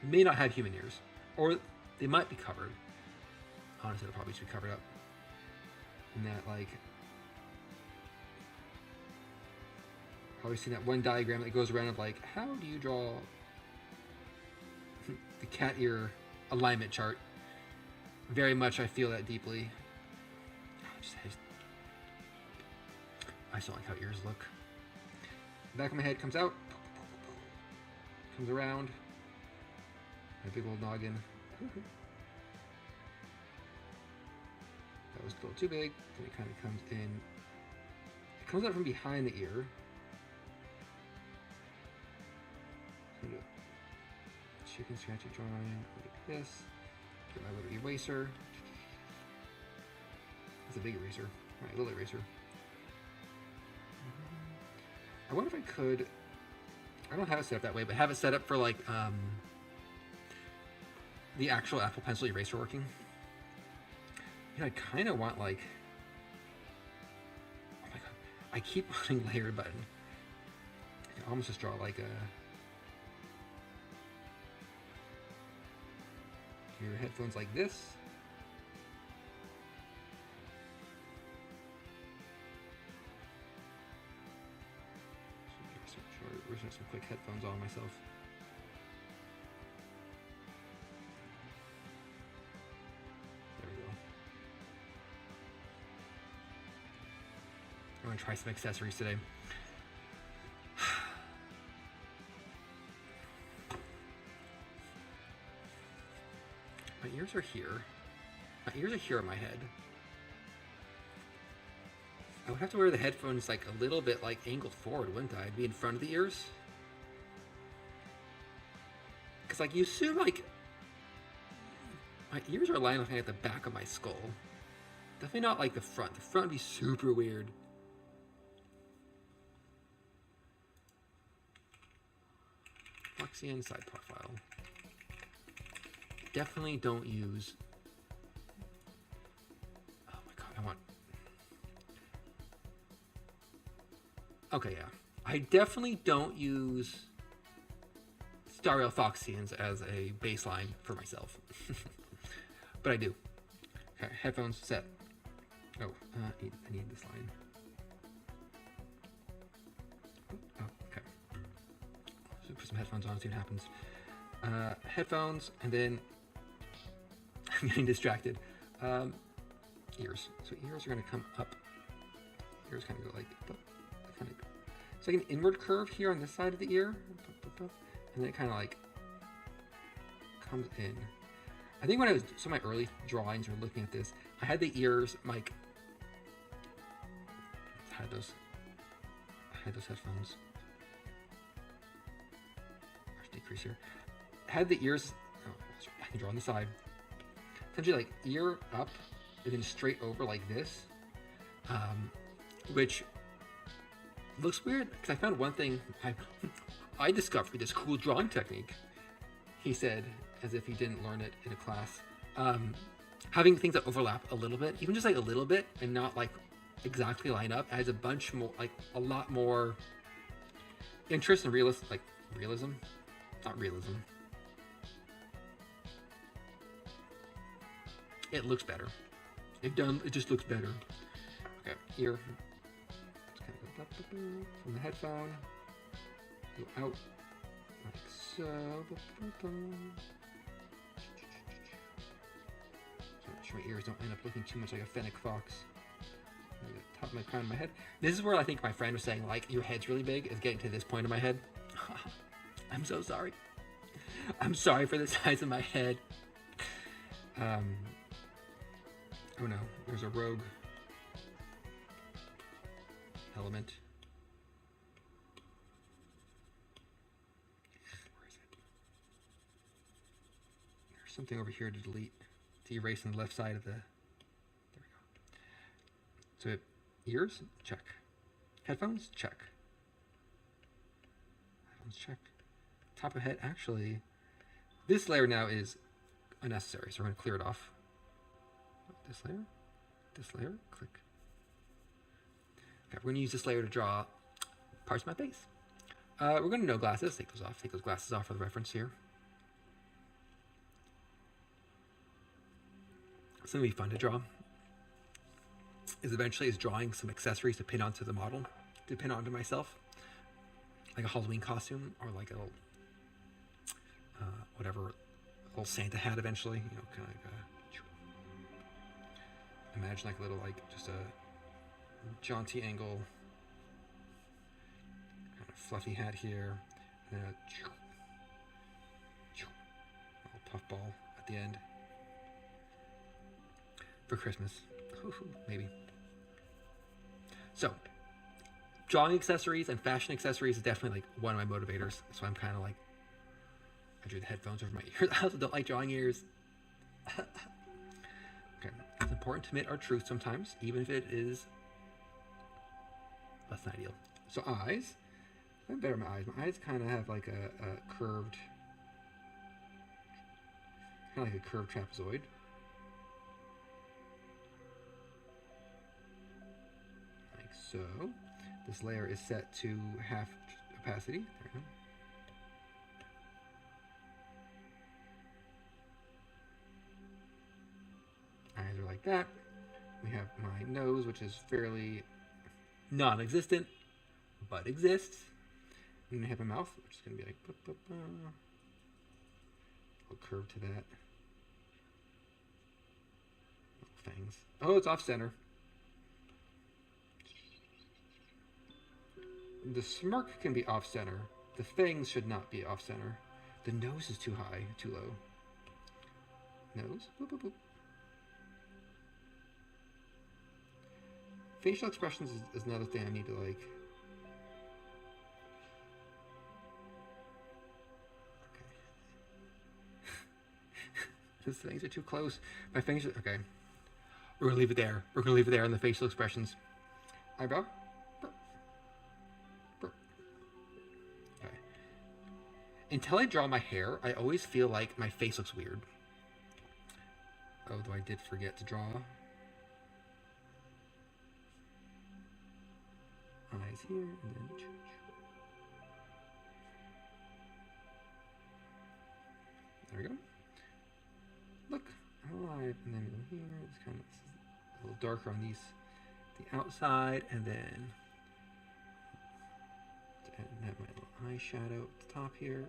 may not have human ears, or they might be covered. Honestly, they'll probably should be covered up. And that, like, probably seen that one diagram that goes around of like, how do you draw the cat ear alignment chart? Very much, I feel that deeply. I just don't like how ears look. The back of my head comes out, comes around. My big old noggin. That was a little too big. Then it kind of comes in. It comes out from behind the ear. Chicken scratchy drawing. Look at this. Get my little eraser. It's a big eraser. Alright, little eraser. I wonder if I could. I don't have it set up that way, but have it set up for like the actual Apple Pencil eraser working. You know, I kind of want like. Oh my god! I keep wanting layer button. I can almost just draw like a. Your headphones like this. We're just some quick headphones on myself. There we go. I'm gonna try some accessories today. My ears are here. My ears are here on my head. I would have to wear the headphones like a little bit like angled forward, wouldn't I? I'd be in front of the ears. Because like you assume like my ears are lying at the back of my skull. Definitely not like the front. The front would be super weird. Foxtsu side profile. Definitely don't use. Oh my god, I want. Okay, yeah. I definitely don't use Starrail Foxtsu as a baseline for myself. But I do. Okay, headphones set. Oh, I need this line. Oh, okay. So put some headphones on, see what happens. Headphones, and then I'm getting distracted. Ears. So ears are going to come up. Ears kind of go like, kind of. It's like an inward curve here on this side of the ear, and then it kind of like comes in. I think when I was some of my early drawings or looking at this, I had the ears like I had those headphones. Let's decrease here. I had the ears. Oh, I can draw on the side. Essentially, like ear up and then straight over like this, which looks weird because I found one thing. I discovered this cool drawing technique. He said, as if he didn't learn it in a class, having things that overlap a little bit, even just like a little bit, and not like exactly line up, adds a bunch more, like a lot more interest and realism, not realism. It looks better. It just looks better. Okay, ear. Just kind of go up from the headphone. Go out like so. So make sure my ears don't end up looking too much like a fennec fox. The top of my crown of my head. This is where I think my friend was saying, like, your head's really big, is getting to this point of my head. I'm so sorry. I'm sorry for the size of my head. Oh no, there's a rogue element. Where is it? There's something over here to delete, to erase on the left side of the, there we go. So ears, check. Headphones, check. Headphones, check. Top of head, actually, this layer now is unnecessary, so we're gonna clear it off. This layer, click. Okay, we're gonna use this layer to draw parts of my face. We're gonna no glasses, take those glasses off for the reference here. Something be fun to draw is eventually drawing some accessories to pin onto the model, to pin onto myself, like a Halloween costume or like a little, whatever, little Santa hat eventually, you know, kind of like imagine like a little, like just a jaunty angle, kind of fluffy hat here, and then a little puffball at the end for Christmas, maybe. So, drawing accessories and fashion accessories is definitely like one of my motivators. So I'm kind of like, I drew the headphones over my ears. I also don't like drawing ears. Okay, it's important to admit our truth sometimes, even if it is less than ideal. So eyes, I'm better at my eyes. My eyes kind of have like a curved, kind of like a curved trapezoid. Like so. This layer is set to half opacity. There we go. Eyes are like that. We have my nose, which is fairly non-existent, but exists. And I have my mouth, which is going to be like a little curve to that. Little fangs. Oh, it's off center. The smirk can be off center. The fangs should not be off center. The nose is too high, too low. Nose. Boop, boop, boop. Facial expressions is another thing I need to like. His things are too close. My fingers are, okay. We're gonna leave it there. We're gonna leave it there on the facial expressions. Eyebrow. Okay. Until I draw my hair, I always feel like my face looks weird. Although I did forget to draw. Eyes here, and then... There we go. Look, I'm alive. And then go here. It's kind of a little darker on these, the outside, and then have my little eyeshadow at the top here.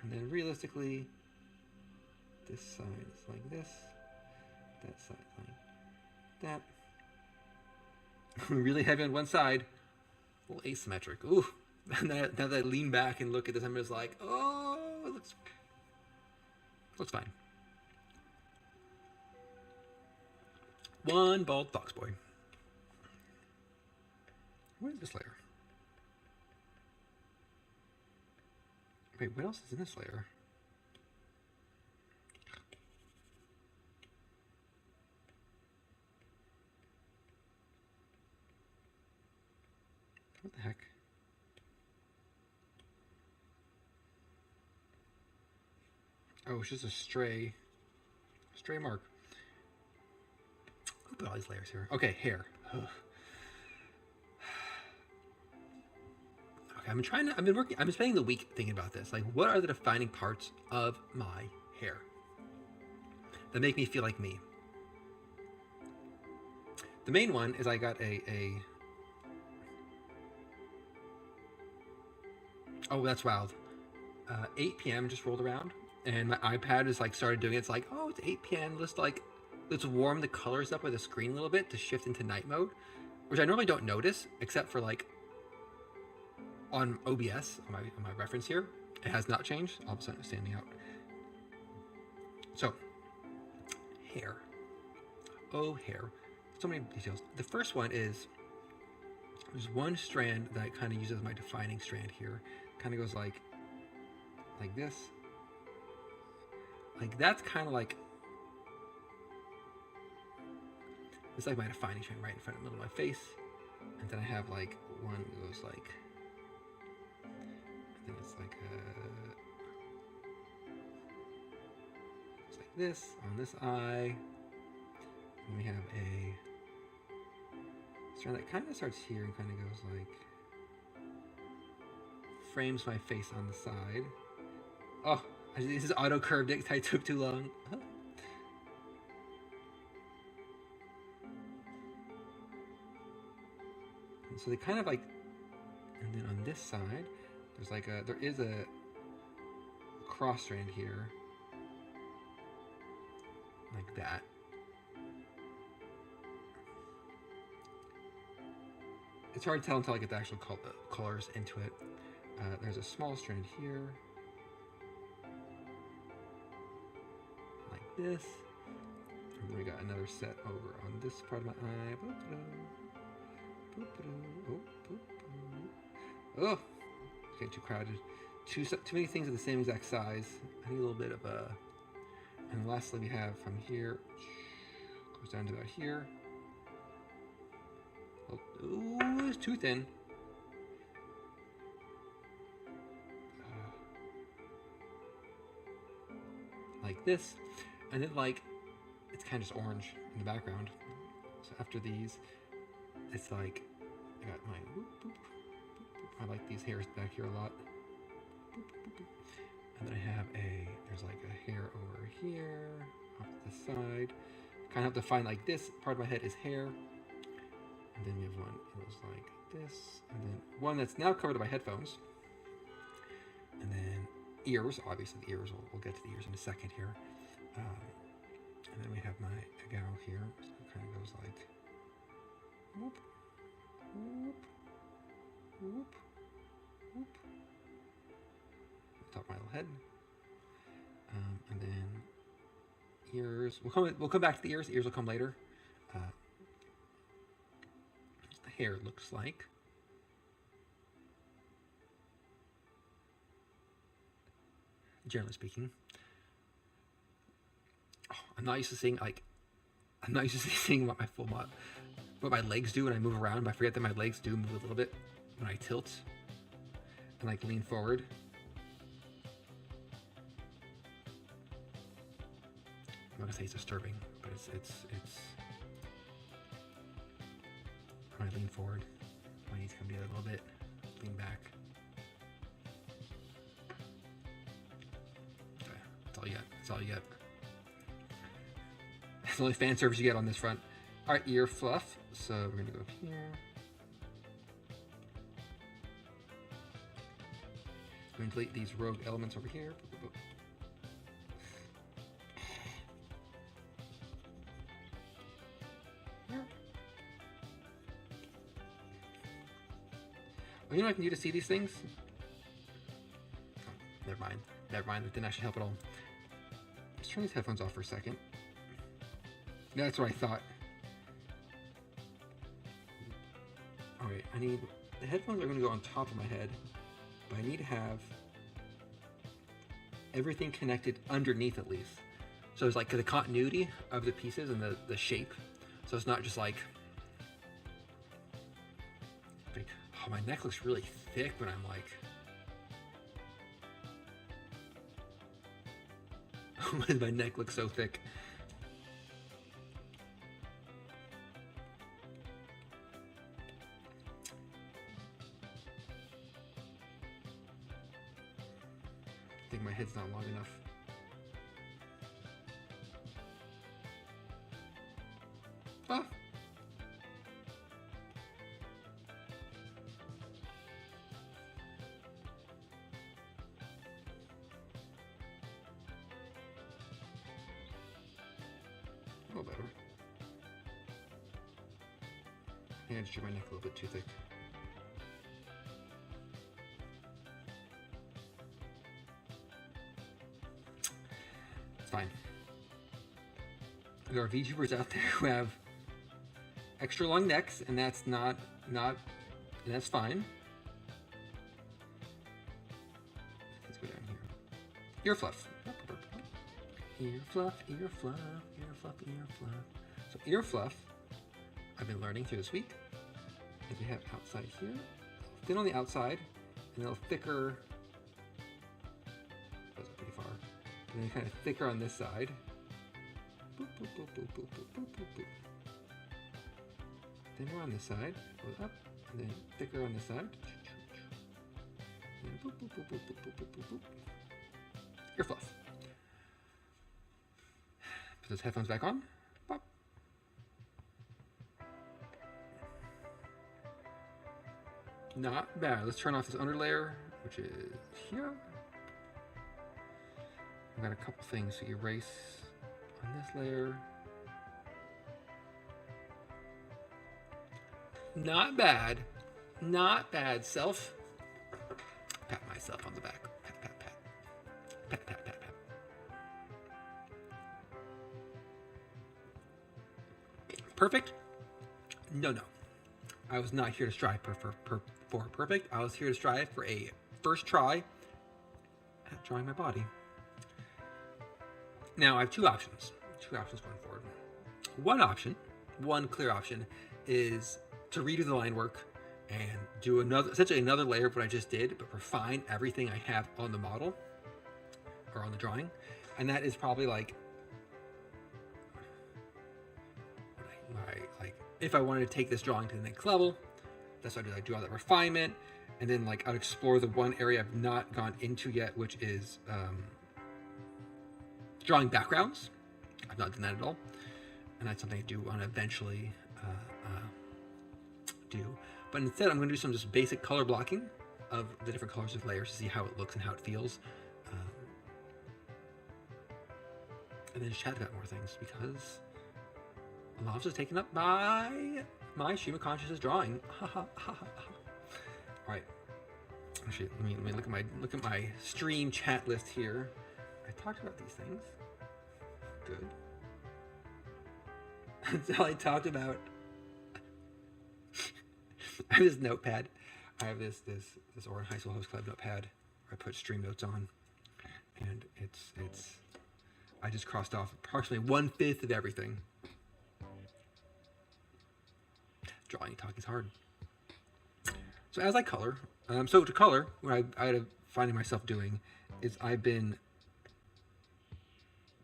And then realistically, this side is like this, that side like that. Really heavy on one side, a little asymmetric. Ooh, now that I lean back and look at this, I'm just like, oh, it looks fine. One bald fox boy. What is this layer? Wait, what else is in this layer? What the heck? Oh, it's just a stray mark. Who put all these layers here? Okay, hair. Ugh. Okay, I've been spending the week thinking about this. Like, what are the defining parts of my hair that make me feel like me? The main one is I got oh, that's wild. 8 p.m. just rolled around, and my iPad is like started doing it. It's like, oh, it's 8 p.m. Let's warm the colors up with the screen a little bit to shift into night mode, which I normally don't notice, except for like on OBS, on my reference here. It has not changed. All of a sudden it's standing out. So, hair. Oh, hair. So many details. The first one is, there's one strand that I kind of use as my defining strand here. Kind of goes like this. Like, that's kind of like, it's like my defining strand right in front of the middle of my face. And then I have like one that goes like, and then it's like it's like this on this eye. And we have a strand that kind of starts here and kind of goes like, frames my face on the side. Oh, this is auto curved it. I took too long. And so they kind of like, and then on this side, there's like there is a cross strand here, like that. It's hard to tell until I get the actual colors into it. There's a small strand here, like this. And then we got another set over on this part of my eye. Oh, it's getting too crowded. Too many things of the same exact size. I need a little bit of a. And lastly, we have from here, goes down to about here. Oh, ooh, it's too thin. Like this, and then like it's kind of just orange in the background. So after these, it's like I got my whoop, boop, boop, boop. I like these hairs back here a lot. Boop, boop, boop. And then I have there's like a hair over here off to the side. Kind of have to find like this part of my head is hair. And then we have one that goes like this, and then one that's now covered by headphones. And then ears, obviously the ears, we'll get to the ears in a second here. And then we have my gal here, so it kind of goes like whoop, whoop, whoop, whoop. top of my little head. And then ears. We'll come back to the ears. The ears will come later. The hair looks like. Generally speaking. Oh, I'm not used to seeing what my legs do when I move around, but I forget that my legs do move a little bit when I tilt and like lean forward. I'm not gonna say it's disturbing, but it's when I lean forward, my knees come together a little bit, lean back. Okay, that's all you get. That's all you get. It's the only fan service you get on this front. All right, ear fluff. So we're gonna go up here. I'm gonna delete these rogue elements over here. Oh, you know what I can do to see these things? Oh, never mind. Never mind. It didn't actually help at all. Let's turn these headphones off for a second. That's what I thought. Alright, the headphones are going to go on top of my head, but I need to have everything connected underneath at least. So it's like the continuity of the pieces and the shape. So it's not just like, oh, my neck looks really thick when I'm like, why does my neck look so thick? I think my head's not long enough. Ah. A little better. I just drew my neck a little bit too thick. It's fine. There are VTubers out there who have extra long necks, and that's and that's fine. Let's go down here. Ear fluff. Ear fluff, ear fluff, ear fluff, ear fluff. So ear fluff, I've been learning through this week. As we have outside here, thin on the outside, and a little thicker. That's pretty far. And then kind of thicker on this side. Boop, boop, boop, boop, boop, boop, boop, boop, boop. Thinner on this side, goes up, and then thicker on this side. And then boop, boop, boop, boop, boop, boop, boop, boop, boop. Ear fluff. Put those headphones back on. Pop. Not bad. Let's turn off this under layer, which is here. I've got a couple things to erase on this layer. Not bad. Not bad. Self. Pat myself on the back. Pat, pat, pat. Pat, pat, pat, pat. Perfect? No, no. I was not here to strive for perfect. I was here to strive for a first try at drawing my body. Now, I have two options. Two options going forward. One clear option, is to redo the line work and do essentially another layer of what I just did, but refine everything I have on the model or on the drawing. And that is probably like if I wanted to take this drawing to the next level, that's what I do. I do all that refinement, and then like I'd explore the one area I've not gone into yet, which is drawing backgrounds. I've not done that at all, and that's something I do want to eventually do. But instead, I'm going to do some just basic color blocking of the different colors of layers to see how it looks and how it feels, and then just chat about more things, because a lot of this is taken up by my stream of consciousness drawing. All right, Actually, let me look at my stream chat list here. I talked about these things. Good. That's all I talked about. I have this notepad. I have this Oregon High School Host Club notepad where I put stream notes on, and it's. I just crossed off approximately 1/5 of everything. Drawing and talking is hard. So as I color, so to color, what I'm finding myself doing is I've been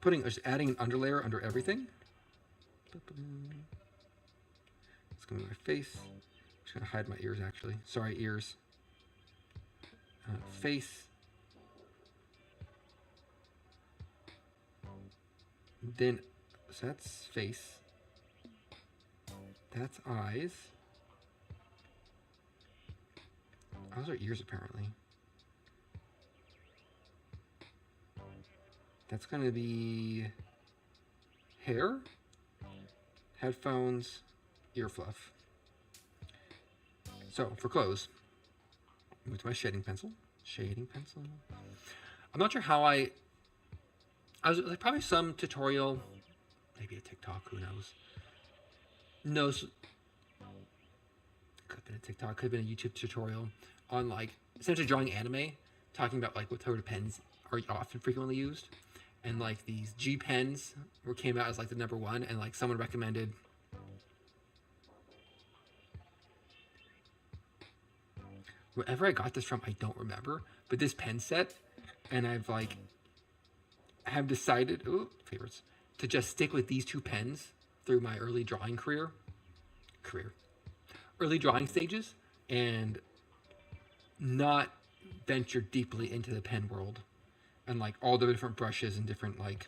just adding an underlayer under everything. It's going to be my face. I'm just going to hide my ears actually. Sorry, ears. Face. Then, so that's face. That's eyes. Those are ears apparently. That's going to be hair, headphones, ear fluff. So for clothes, move to my shading pencil. I'm not sure how I was like probably some tutorial, maybe a TikTok, who knows. No, could have been a TikTok, could have been a YouTube tutorial on like essentially drawing anime, talking about like what sort of pens are often frequently used. And like these G pens came out as like the #1, and like someone recommended wherever I got this from, I don't remember, but this pen set, and I've like have decided, favorites, to just stick with these 2 pens through my early drawing early drawing stages, and not venture deeply into the pen world and like all the different brushes and different like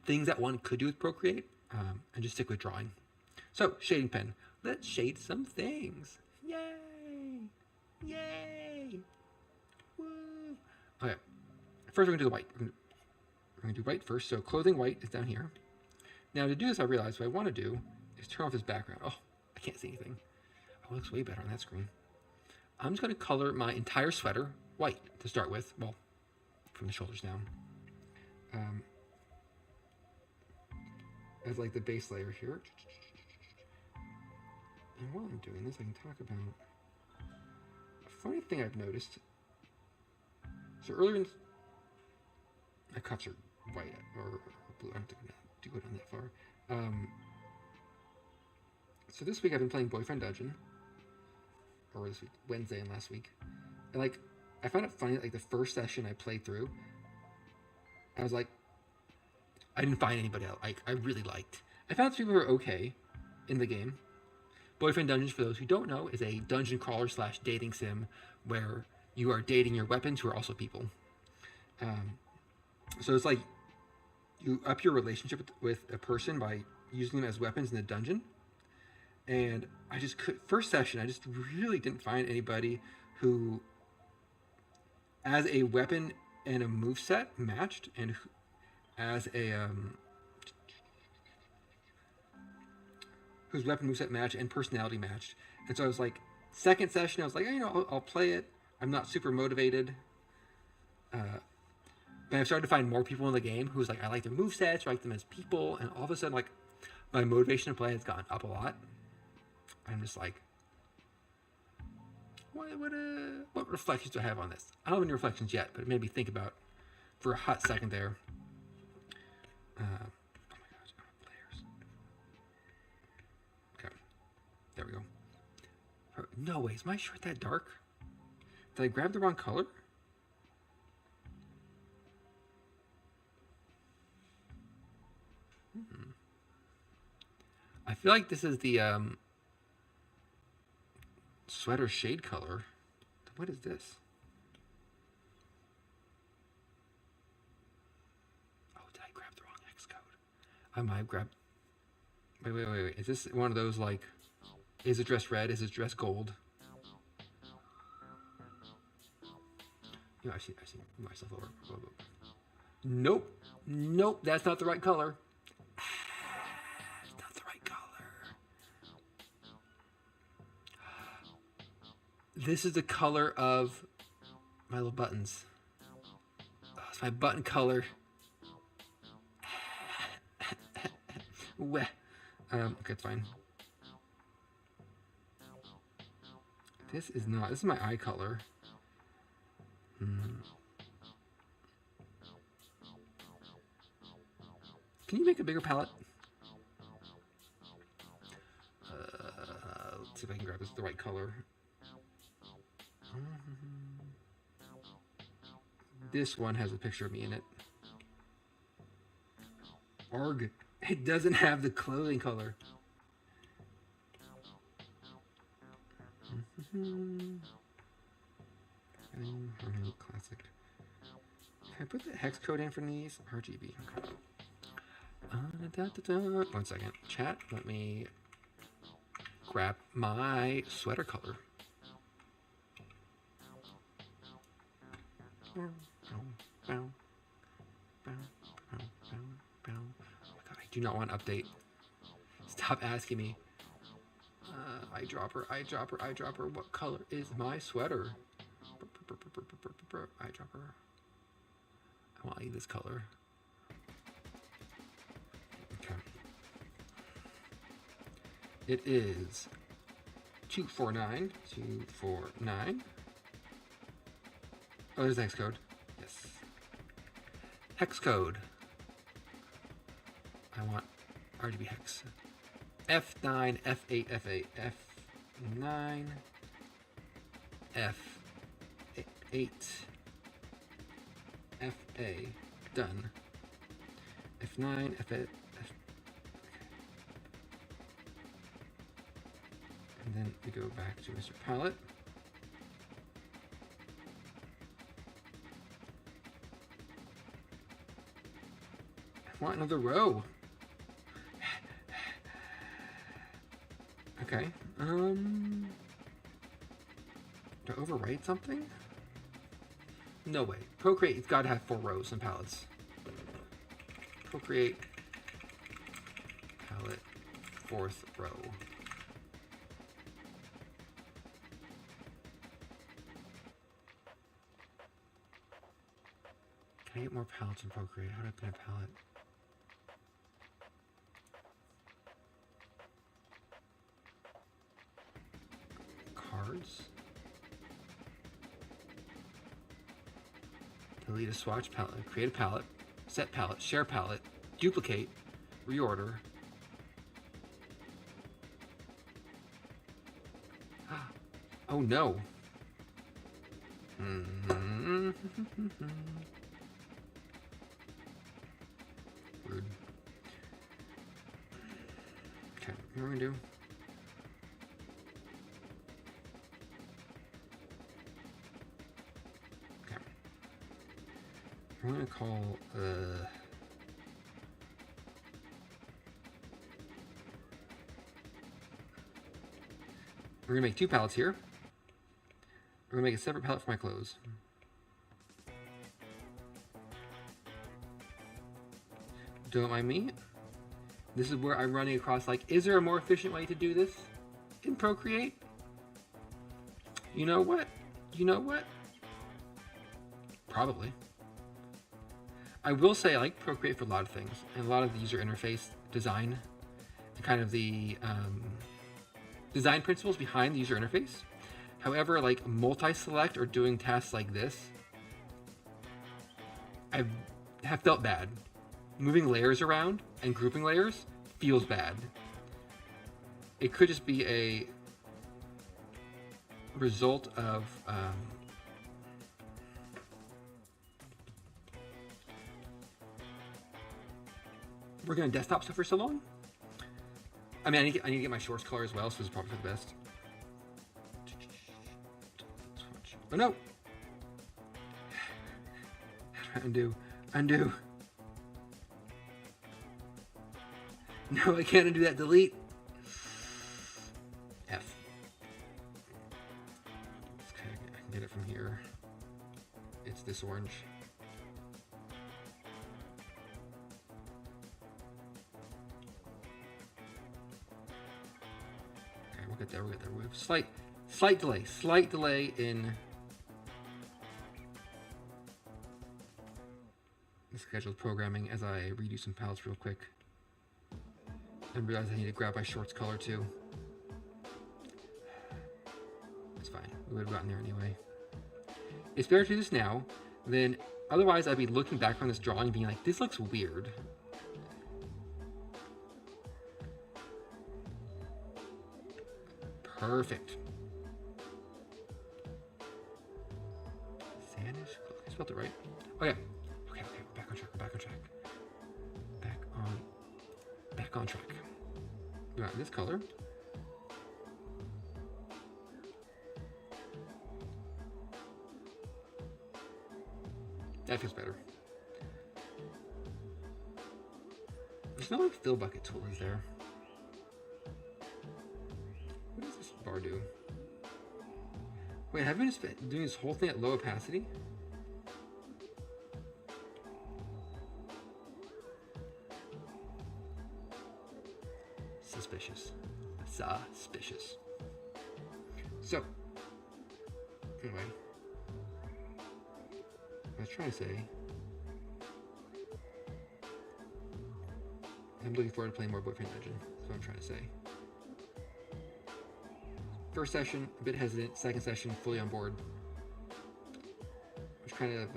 things that one could do with Procreate, and just stick with drawing. So shading pen, let's shade some things. Yay! Woo! Okay, first we're gonna do the white. We're gonna do white first. So clothing white is down here. Now to do this, I realized what I want to do is turn off this background. Oh, I can't see anything. Oh, it looks way better on that screen. I'm just gonna color my entire sweater white to start with. Well, from the shoulders down. As like the base layer here. And while I'm doing this, I can talk about a funny thing I've noticed. So earlier, my cuffs are white or blue. I don't think I'm gonna do it on that far. So this week I've been playing Boyfriend Dungeon, or this week, Wednesday and last week, and like I found it funny that like the first session I played through, I was like, I didn't find anybody else I really liked. I found people who were okay in the game. Boyfriend Dungeons, for those who don't know, is a dungeon crawler / dating sim where you are dating your weapons who are also people. So it's like you up your relationship with a person by using them as weapons in the dungeon. And I just first session, I just really didn't find anybody who, as a weapon and a moveset, matched, and as a whose weapon moveset matched and personality matched. And so I was like, second session, I was like, I'll play it. I'm not super motivated. But I've started to find more people in the game who's like, I like their movesets, I like them as people, and all of a sudden, like, my motivation to play has gone up a lot. I'm just like, what reflections do I have on this? I don't have any reflections yet, but it made me think about for a hot second there. Oh my gosh, I want layers. Okay, there we go. No way, is my shirt that dark? Did I grab the wrong color? I feel like this is the sweater shade color. What is this? Oh, did I grab the wrong X code? I might have grabbed... Wait. Is this one of those, like... Is it dress red? Is it dress gold? I see myself over. Nope, that's not the right color. This is the color of my little buttons. Oh, it's my button color. Weh. Okay, it's fine. This is not. This is my eye color. Can you make a bigger palette? Let's see if I can grab this the right color. This one has a picture of me in it. Arg. It doesn't have the clothing color. Classic. Can I put the hex code in for these? RGB. Okay. 1 second. Chat, let me grab my sweater color. Oh my god, I do not want to update. Stop asking me. Eyedropper, eyedropper, eyedropper. What color is my sweater? Eyedropper. I want this color. Okay. It is 249. 249. Oh, there's the hex code. Yes. Hex code. I want RGB hex. F9, F8, F8, F9, F8, FA. Done. F9, F8, F. Okay. And then we go back to Mr. Palette. I want another row. Okay. Do I overwrite something? No way. Procreate, it's got to have 4 rows and palettes. Procreate, palette, 4th row. Can I get more palettes in Procreate? How do I put a palette? Cards. Delete a swatch palette. Create a palette. Set palette. Share palette. Duplicate. Reorder. Oh no. Rude. Okay, what are we gonna do? Okay. I'm gonna call we're gonna make 2 palettes here. We're gonna make a separate palette for my clothes. Don't mind me. This is where I'm running across, like, is there a more efficient way to do this in Procreate? You know what? You know what? Probably. I will say I like Procreate for a lot of things, and a lot of the user interface design, kind of the design principles behind the user interface. However, like multi-select or doing tasks like this, I have felt bad. Moving layers around and grouping layers feels bad. It could just be a result of working on desktop stuff for so long. I mean, I need to get my source color as well, so it's probably for the best. Oh no! Undo. Undo. No, I can't undo that. Delete. F. Okay, I can get it from here. It's this orange. Okay, we'll get there. We'll get there. We have Slight delay in the scheduled programming as I redo some palettes real quick. And realize I need to grab my shorts color too. It's fine. We would have gotten there anyway. It's better to do this now than otherwise I'd be looking back on this drawing and being like, this looks weird. Perfect. Sandish? I spelled it right. Okay. Okay, we're back on track. Back on track. We got this color. That feels better. There's no like fill bucket tool, is there? What does this bar do? Wait, have I been doing this whole thing at low opacity? Suspicious. So, anyway, I was trying to say, I'm looking forward to playing more Boyfriend Legend. That's what I'm trying to say. First session, a bit hesitant. Second session, fully on board. Which kind of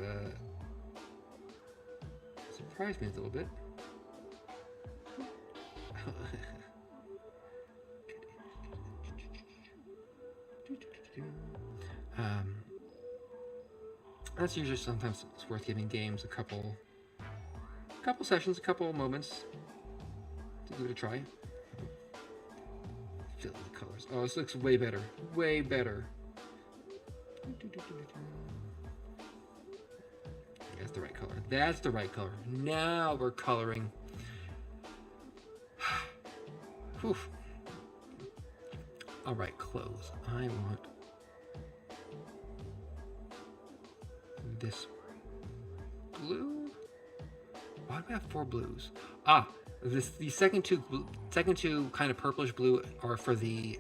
surprised me a little bit. That's usually sometimes it's worth giving games a couple sessions, a couple moments to give it a try. Fill in the colors. Oh, this looks way better. Way better. That's the right color. That's the right color. Now we're coloring. Whew. All right, clothes. I want this blue. Why do we have 4 blues? Ah, the second two kind of purplish blue are for the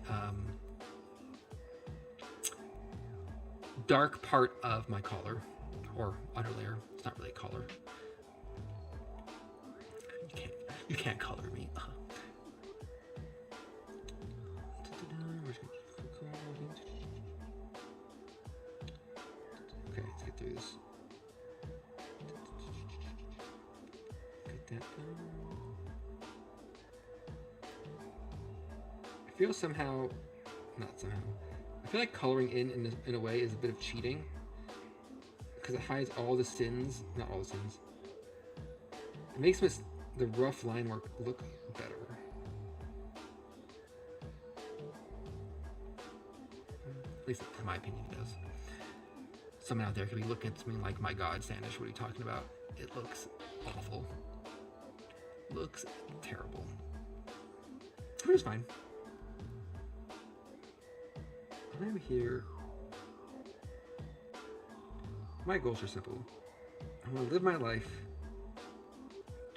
dark part of my collar or outer layer. It's not really a collar. You can't color me. Okay, let's get through this. Get that done. I feel I feel like coloring in a way is a bit of cheating because it hides all the sins, not all the sins. It makes the rough line work look better. At least in my opinion it does. Someone out there could be looking at me like, my God, Sandish, what are you talking about? It looks awful. Looks terrible. But it's fine. I'm here. My goals are simple. I want to live my life,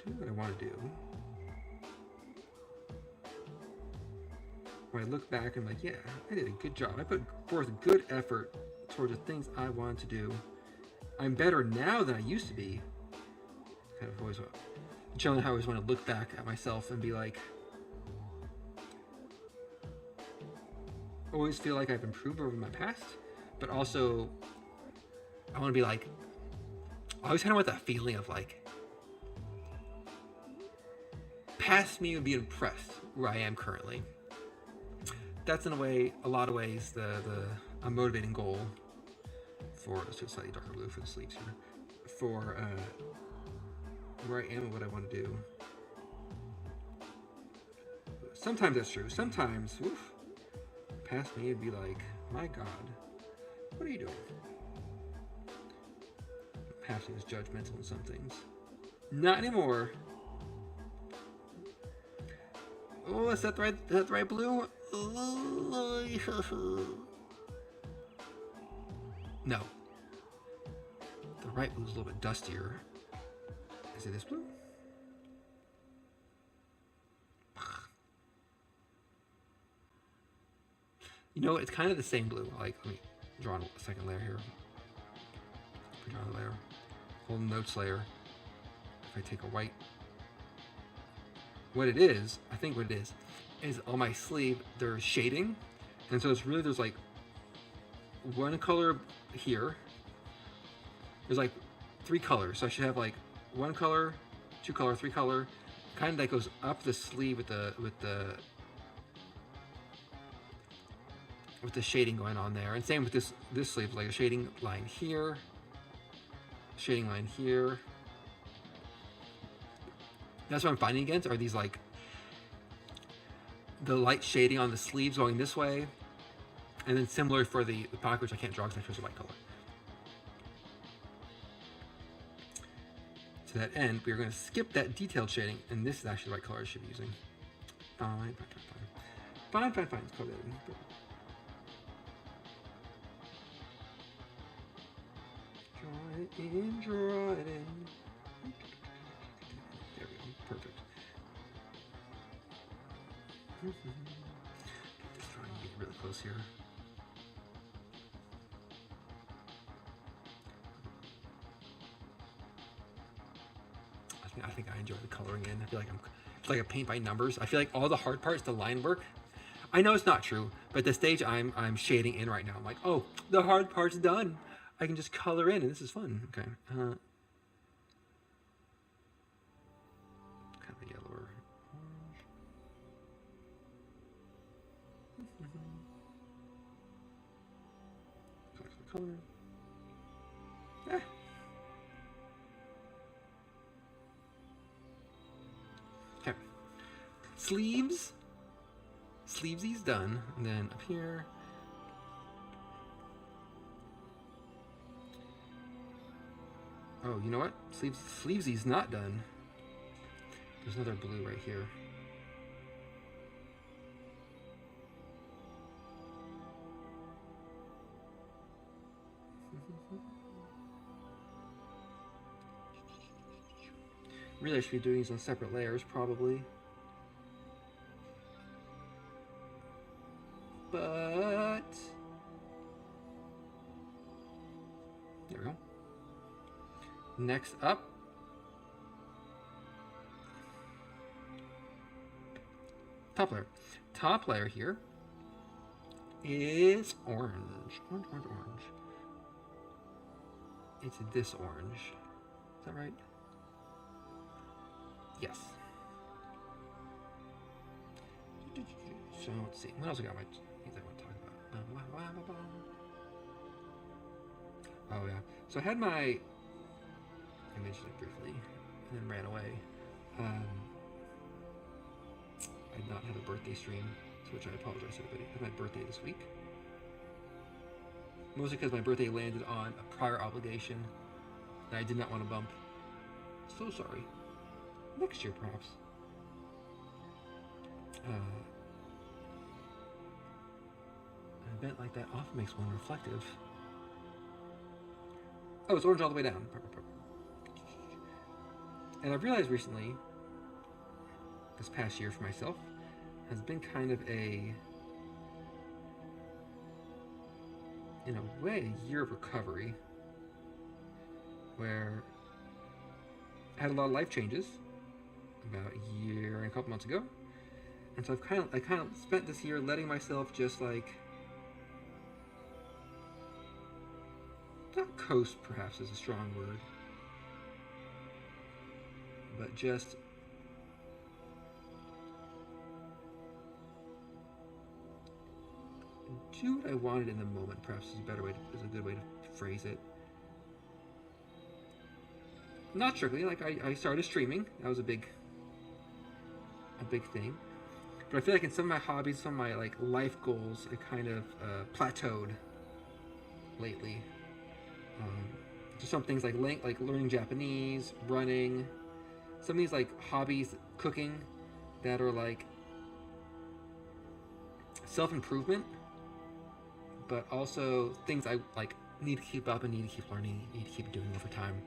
do what I want to do. When I look back, I'm like, yeah, I did a good job. I put forth good effort towards the things I wanted to do. I'm better now than I used to be. Kind of always generally how I always want to look back at myself and be like, always feel like I've improved over my past, but also I want to be like, I always kind of want that feeling of like, past me would be impressed where I am currently. That's in a lot of ways, a motivating goal for, let's do a slightly darker blue for the sleeves here, for where I am and what I want to do. Sometimes that's true. Sometimes, woof, past me would be like, my God, what are you doing? Past me was judgmental in some things. Not anymore. Oh, is that the right blue? No. The right blue's a little bit dustier. Is it this blue? You know, it's kind of the same blue. Like, let me draw on a second layer here. Draw a layer. Golden notes layer. If I take a white. What it is, I think what it is on my sleeve, there's shading. And so it's really, there's like one color here. There's like 3 colors. So I should have like 1 color, 2 color, 3 color. Kind of that goes up the sleeve with the shading going on there. And same with this sleeve, like a shading line here, shading line here. That's what I'm fighting against, are these like the light shading on the sleeves going this way, and then similar for the pocket, which I can't draw because I chose a white color. To that end, we are going to skip that detailed shading, and this is actually the right color I should be using. Fine. Let's color that in. Draw it in. There we go, perfect. Just trying to get really close here. I think I enjoy the coloring in. I feel like it's like a paint by numbers. I feel like all the hard parts, the line work. I know it's not true, but the stage I'm shading in right now, I'm like, oh, the hard part's done. I can just color in, and this is fun. Okay. Kind of yellow or orange. Select the color. Okay. Sleeves. Sleevesies done. And then up here. Oh, you know what? Sleevesies not done. There's another blue right here. Really, I should be doing these on separate layers, probably. But there we go. Next up, top layer. Top layer here is orange. Orange. It's this orange. Is that right? Yes. So let's see. What else I got? Things I want to talk about. Oh yeah. So I had my. I mentioned it briefly, and then ran away. I did not have a birthday stream, to which I apologize to everybody. I had my birthday this week. Mostly because my birthday landed on a prior obligation that I did not want to bump. So sorry. Next year, perhaps. An event like that often makes one reflective. Oh, it's orange all the way down. And I've realized recently, this past year for myself, has been kind of a, in a way, a year of recovery, where I had a lot of life changes about a year and a couple months ago, and so I kind of spent this year letting myself just like, not coast perhaps is a strong word, but just do what I wanted in the moment, perhaps is a good way to phrase it. Not strictly, like I started streaming, that was a big thing. But I feel like in some of my hobbies, some of my like life goals, I kind of plateaued lately. So some things like learning Japanese, running, some of these like hobbies, cooking, that are like self-improvement, but also things I like need to keep up and need to keep learning, need to keep doing over time.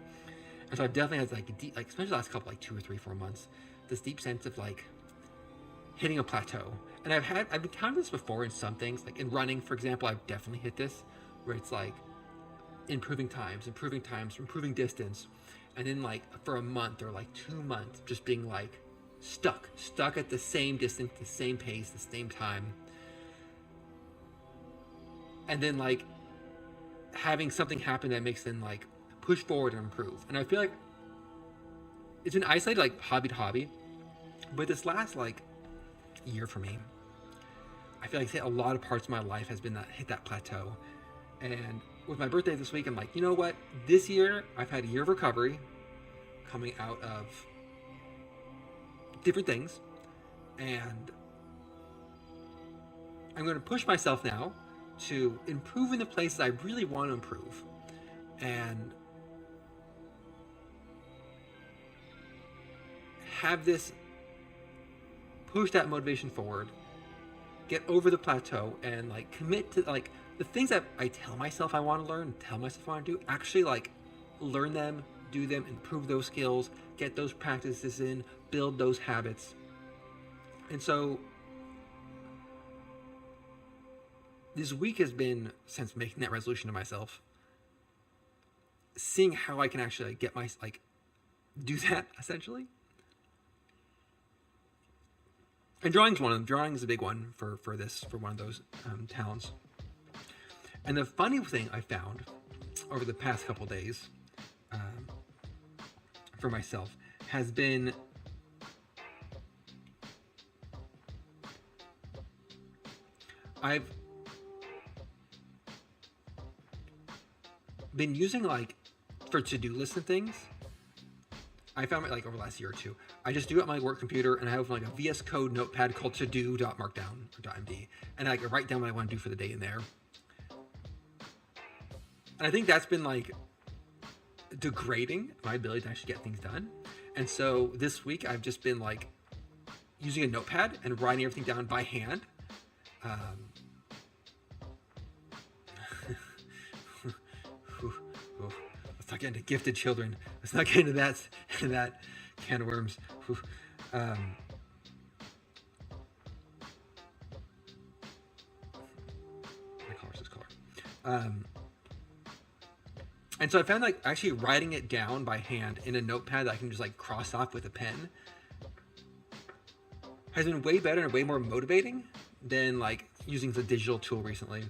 And so I've definitely had like especially the last couple, like 2 or 3, 4 months, this deep sense of like hitting a plateau. And I've encountered this before in some things, like in running, for example. I've definitely hit this, where it's like improving improving distance, and then like for a month or like 2 months, just being like stuck at the same distance, the same pace, the same time, and then like having something happen that makes them like push forward and improve. And I feel like it's been isolated like hobby to hobby, but this last like year for me, I feel like a lot of parts of my life has been hit that plateau. And with my birthday this week, I'm like, you know what? This year, I've had a year of recovery coming out of different things. And I'm going to push myself now to improve in the places I really want to improve. And have this push that motivation forward, get over the plateau, and like commit to like the things that I tell myself I want to learn, tell myself I want to do, actually like learn them, do them, improve those skills, get those practices in, build those habits. And so this week has been, since making that resolution to myself, seeing how I can actually like, get my like do that essentially. And drawing's one of them. Drawing is a big one for one of those talents. And the funny thing I found over the past couple days for myself has been I've been using like for to-do lists and things. I found it like over the last year or two. I just do it on my work computer, and I have like a VS Code notepad called to-do.markdown or .md, and I write down what I want to do for the day in there. And I think that's been like degrading my ability to actually get things done. And so this week I've just been like using a notepad and writing everything down by hand. Let's not get into gifted children. Let's not get into that can of worms. My color's this color. And so I found like actually writing it down by hand in a notepad that I can just like cross off with a pen has been way better and way more motivating than like using the digital tool recently.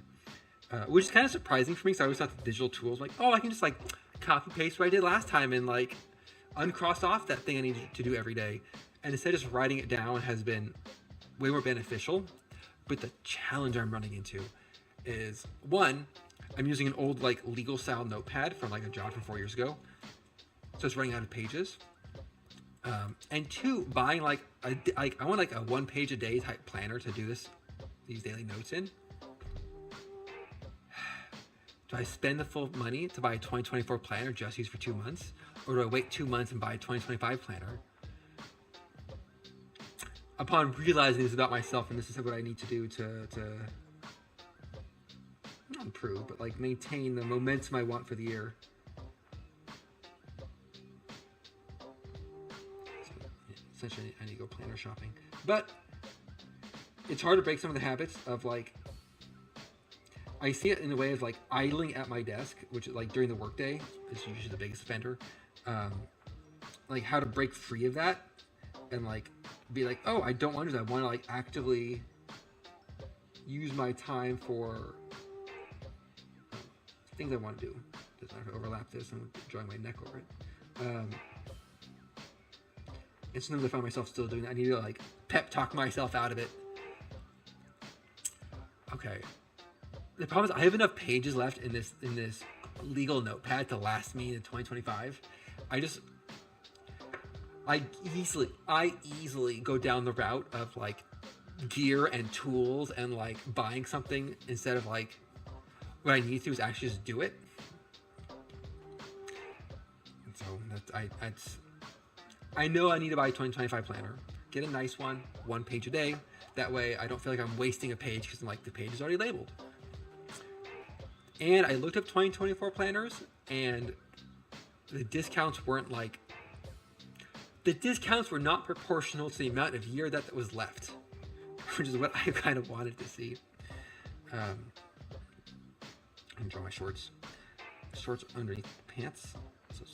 Which is kind of surprising for me, because I always thought the digital tools like, oh, I can just like copy paste what I did last time and like uncross off that thing I need to do every day. And instead of just writing it down has been way more beneficial. But the challenge I'm running into is, one, I'm using an old like legal style notepad from like a job from 4 years ago, so it's running out of pages. And two, buying like I want like a 1 page a day type planner to do these daily notes in. Do I spend the full money to buy a 2024 planner just used for 2 months? Or do I wait 2 months and buy a 2025 planner? Upon realizing this about myself, and this is what I need to do to not improve, but like maintain the momentum I want for the year. So, essentially, I need to go planner shopping. But it's hard to break some of the habits of like, I see it in a way of like idling at my desk, which is like during the workday is usually the biggest offender. Like how to break free of that and like be like, oh, I don't want to do that. I want to like actively use my time for things I want to do. Doesn't have to overlap this. I'm drawing my neck over it. And sometimes I find myself still doing that. I need to like pep talk myself out of it. Okay. The problem is I have enough pages left in this legal notepad to last me in 2025. I easily go down the route of like gear and tools and like buying something instead of like what I need to do is actually just do it. And so I know I need to buy a 2025 planner. Get a nice one, 1 page a day. That way I don't feel like I'm wasting a page because like the page is already labeled. And I looked up 2024 planners, and the discounts weren't like, the discounts were not proportional to the amount of year that was left. which is what I kind of wanted to see. And draw my shorts. Shorts underneath pants. So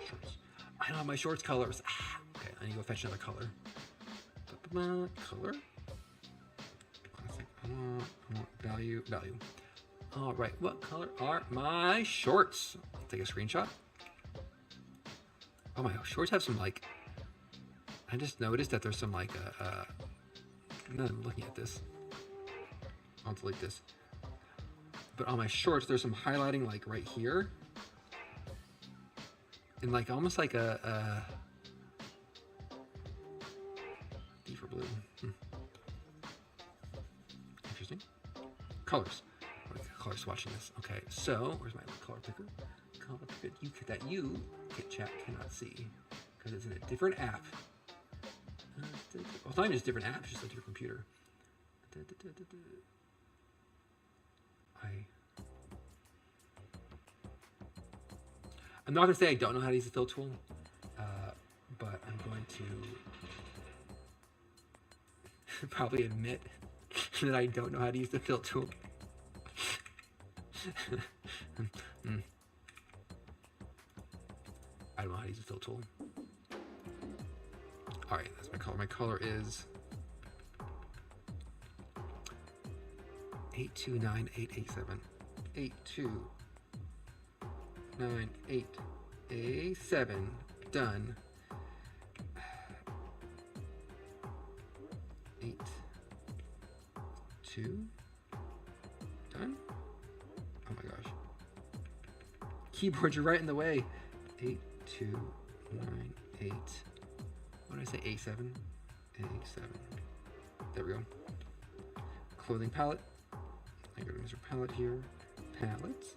shorts. I don't have my shorts colors. Okay, I need to go fetch another color. Color. Classic. I want value. All right, what color are my shorts? I'll take a screenshot. Oh, my shorts have some like. I just noticed that there's some like. No, I'm looking at this. I'll delete this. But on my shorts, there's some highlighting like right here, and like almost like a D for blue. Interesting. Colors. Color swatching this. Okay, so where's my color picker? Color picker that you chat cannot see because it's in a different app. Well, it's not even just a different app; it's just a different computer. I'm not gonna say I don't know how to use the fill tool, but I'm going to probably admit that I don't know how to use the fill tool. I don't know how to use the fill tool. All right, that's my color. My color is 829887. 829887. Done. 82. Done. Oh my gosh. Keyboard, you're right in the way. 8298. What did I say? A7? A7. There we go. Clothing palette. I go to Mr. Palette here. Palettes.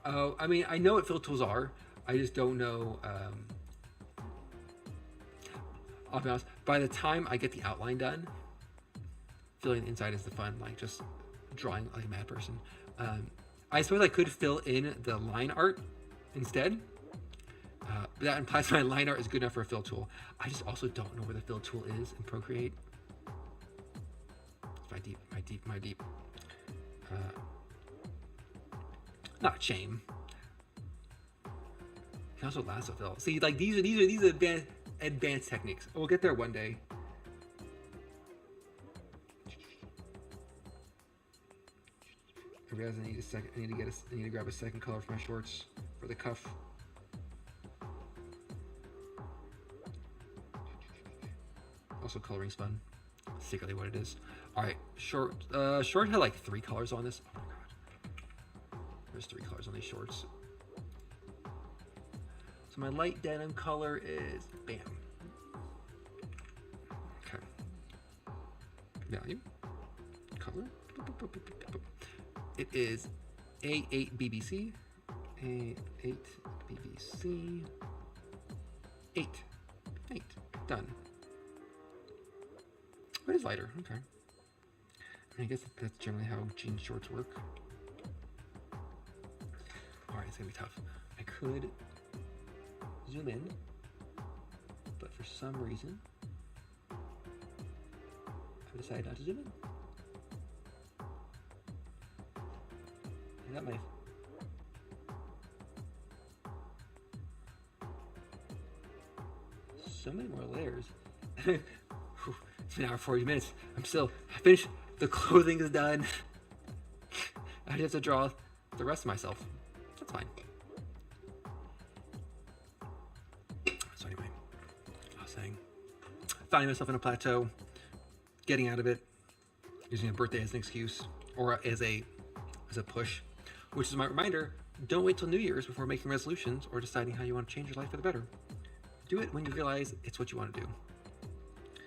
Oh, I mean, I know what fill tools are. I just don't know. I'll be honest. By the time I get the outline done, filling the inside is the fun. Like just drawing like a mad person. I suppose I could fill in the line art instead. But that implies my line art is good enough for a fill tool. I just also don't know where the fill tool is in Procreate. It's my deep. Not shame. You can also lasso fill. See, like these are advanced techniques. We'll get there one day. I realize I need a second. I need to grab a second color for my shorts for the cuff. Also, coloring's fun. Secretly, what it is. All right, short had like 3 colors on this. Oh my god, there's 3 colors on these shorts. So my light denim color is bam. Okay. Value. Color. It is A8 BBC. A8 BBC. 8. Done. It is lighter. Okay. I guess that's generally how jean shorts work. Alright, it's gonna be tough. I could zoom in, but for some reason, I decided not to zoom in. I got my so many more layers. It's been an hour 40 minutes. I finished. The clothing is done. I just have to draw the rest of myself. That's fine. So anyway, I was saying, finding myself in a plateau, getting out of it, using a birthday as an excuse, or as a push, which is my reminder, don't wait till New Year's before making resolutions or deciding how you want to change your life for the better. Do it when you realize it's what you want to do.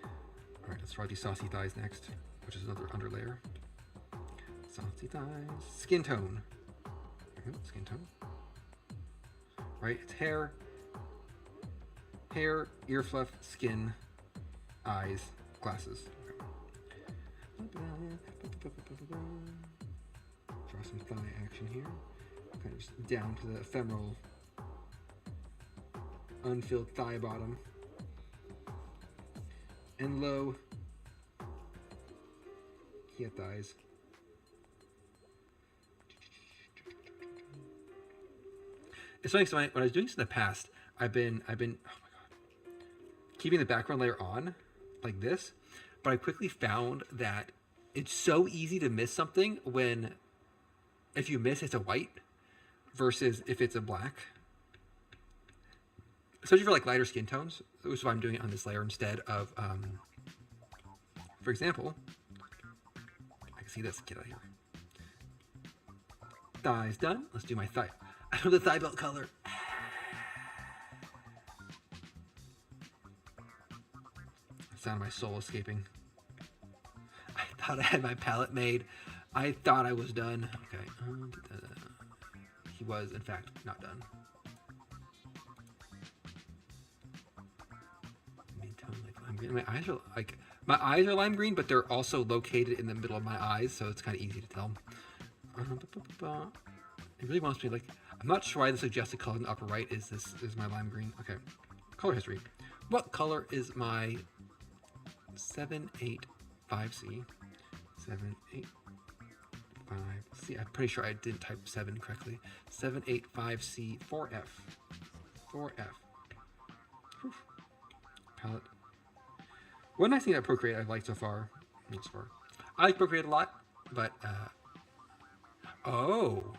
All right, let's try these saucy thighs next, which is another underlayer. Saucy thighs. Skin tone. Skin tone. Right, it's hair, ear fluff, skin, eyes, glasses. Draw some thigh action here. Kind of just down to the ephemeral unfilled thigh bottom, and low here thighs. It's funny, so when I was doing this in the past, I've been, oh my god, keeping the background layer on, like this, but I quickly found that it's so easy to miss something when, if you miss, it's a white, versus if it's a black. Especially for like lighter skin tones, which is why I'm doing it on this layer instead of, for example, I can see this, get out of here. Thighs done, let's do my thigh. I know the thigh belt color. Sound of my soul escaping. I thought I had my palette made. I thought I was done. Okay. He was, in fact, not done. My eyes are like, my eyes are lime green, but they're also located in the middle of my eyes, so it's kind of easy to tell. It really wants me like, I'm not sure why the suggested color in the upper right is my lime green. Okay, color history. What color is my 785C? 785C. I'm pretty sure I didn't type 7 correctly. 785C 4F. 4F. Whew. Palette. One nice thing that Procreate I've liked so far. I like Procreate a lot, but oh,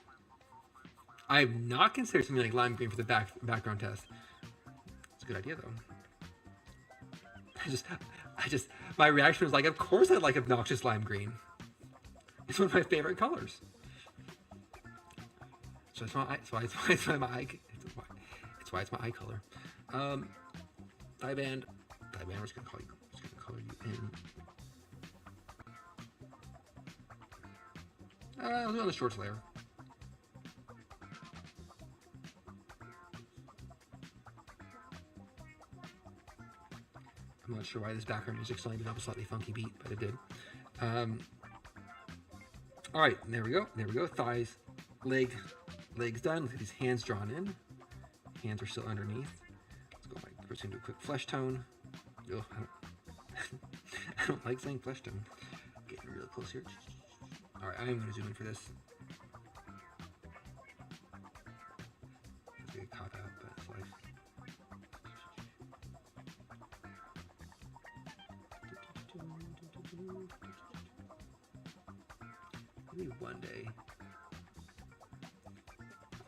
I've not considered something like lime green for the background test. It's a good idea though. My reaction was like, of course I'd like obnoxious lime green. It's one of my favorite colors. So it's why it's my eye. It's why it's my eye color. Thigh band. We're just gonna color you in. I'll do it on the shorts layer. I'm not sure why this background music suddenly did have a slightly funky beat, but it did. All right, there we go. Thighs, legs done. Look at these hands drawn in. Hands are still underneath. Let's go like first into a quick flesh tone. Ugh, I don't like saying flesh tone. Getting real close here. All right, I am going to zoom in for this. It's a big cop out, but it's life. Maybe one day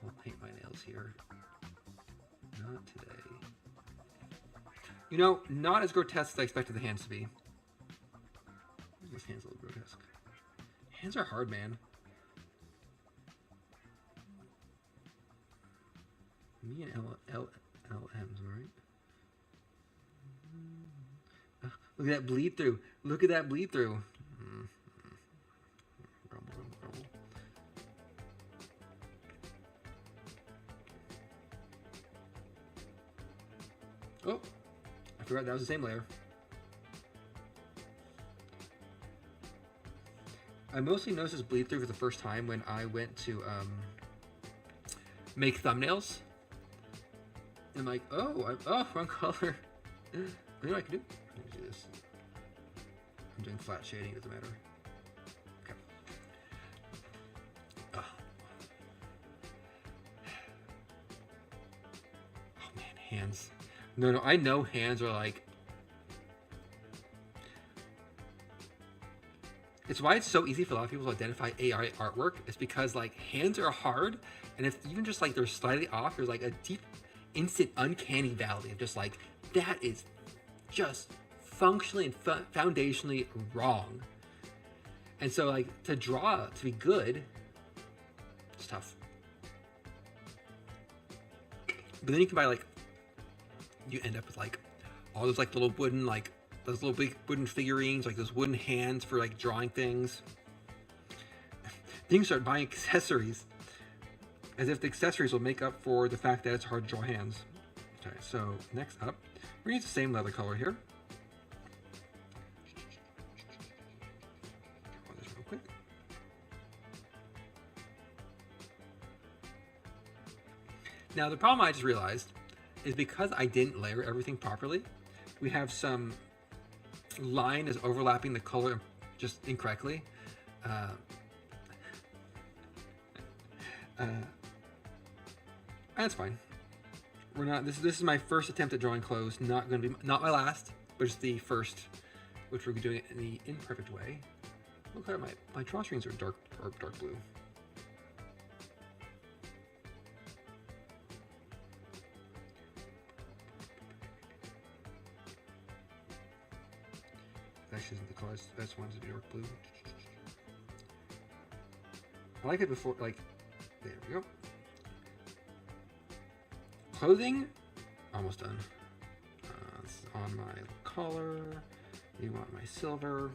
I'll paint my nails here. Not today. You know, not as grotesque as I expected the hands to be. This hand's a little grotesque. Hands are hard, man. Me and LMs, right? Look at that bleed through. Look at that bleed through. Oh, I forgot that was the same layer. I mostly noticed this bleed through for the first time when I went to make thumbnails. And like, oh, wrong color. You know what I can do? Let me do this. I'm doing flat shading, doesn't matter. Okay. Oh man, hands. No, I know hands are like, it's why it's so easy for a lot of people to identify AI artwork. It's because like hands are hard, and if even just like they're slightly off, there's like a deep, instant, uncanny valley of just like, that is just functionally and foundationally wrong. And so like to draw, to be good, it's tough. But then you can buy like, you end up with like all those like little wooden, like those little big wooden figurines, like those wooden hands for like drawing things. Then you start buying accessories as if the accessories will make up for the fact that it's hard to draw hands. Okay, so next up, we're gonna use the same leather color here. Draw this real quick. Now the problem I just realized is because I didn't layer everything properly, we have some line is overlapping the color just incorrectly. That's fine. We're not. This is my first attempt at drawing clothes. Not going to be not my last, but just the first, which we're doing it in the imperfect way. Look at my drawstrings are dark blue. That actually isn't the color. That's wanted to be dark blue. I like it before. Like, there we go. Clothing, almost done. It's on my collar. You want my silver.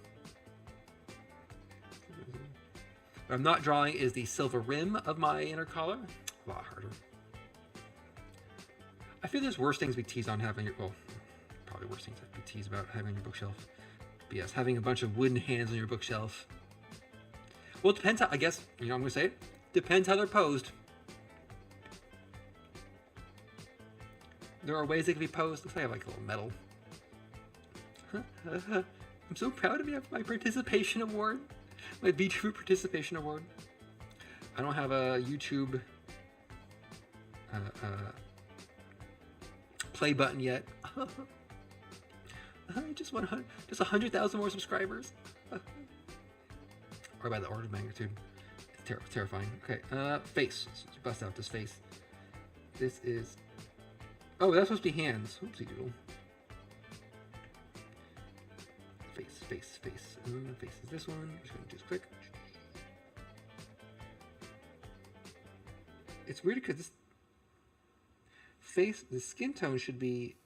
What I'm not drawing is the silver rim of my inner collar. A lot harder. I feel there's worse things to be teased on having your, well, probably worse things to be teased about having your bookshelf. But yes, having a bunch of wooden hands on your bookshelf. Well, it depends how, I guess, you know, I'm going to say it. Depends how they're posed. There are ways they can be posed. Looks like I have like a little medal. I'm so proud of me. I have my participation award. My Beetroot participation award. I don't have a YouTube play button yet. Just 100,000 more subscribers. Or by the order of magnitude. It's terrifying. Okay, face. Let's bust out this face. This is... Oh, that's supposed to be hands. Oopsie doodle. Face. Face is this one. I'm just gonna do this quick. It's weird because this face, the skin tone should be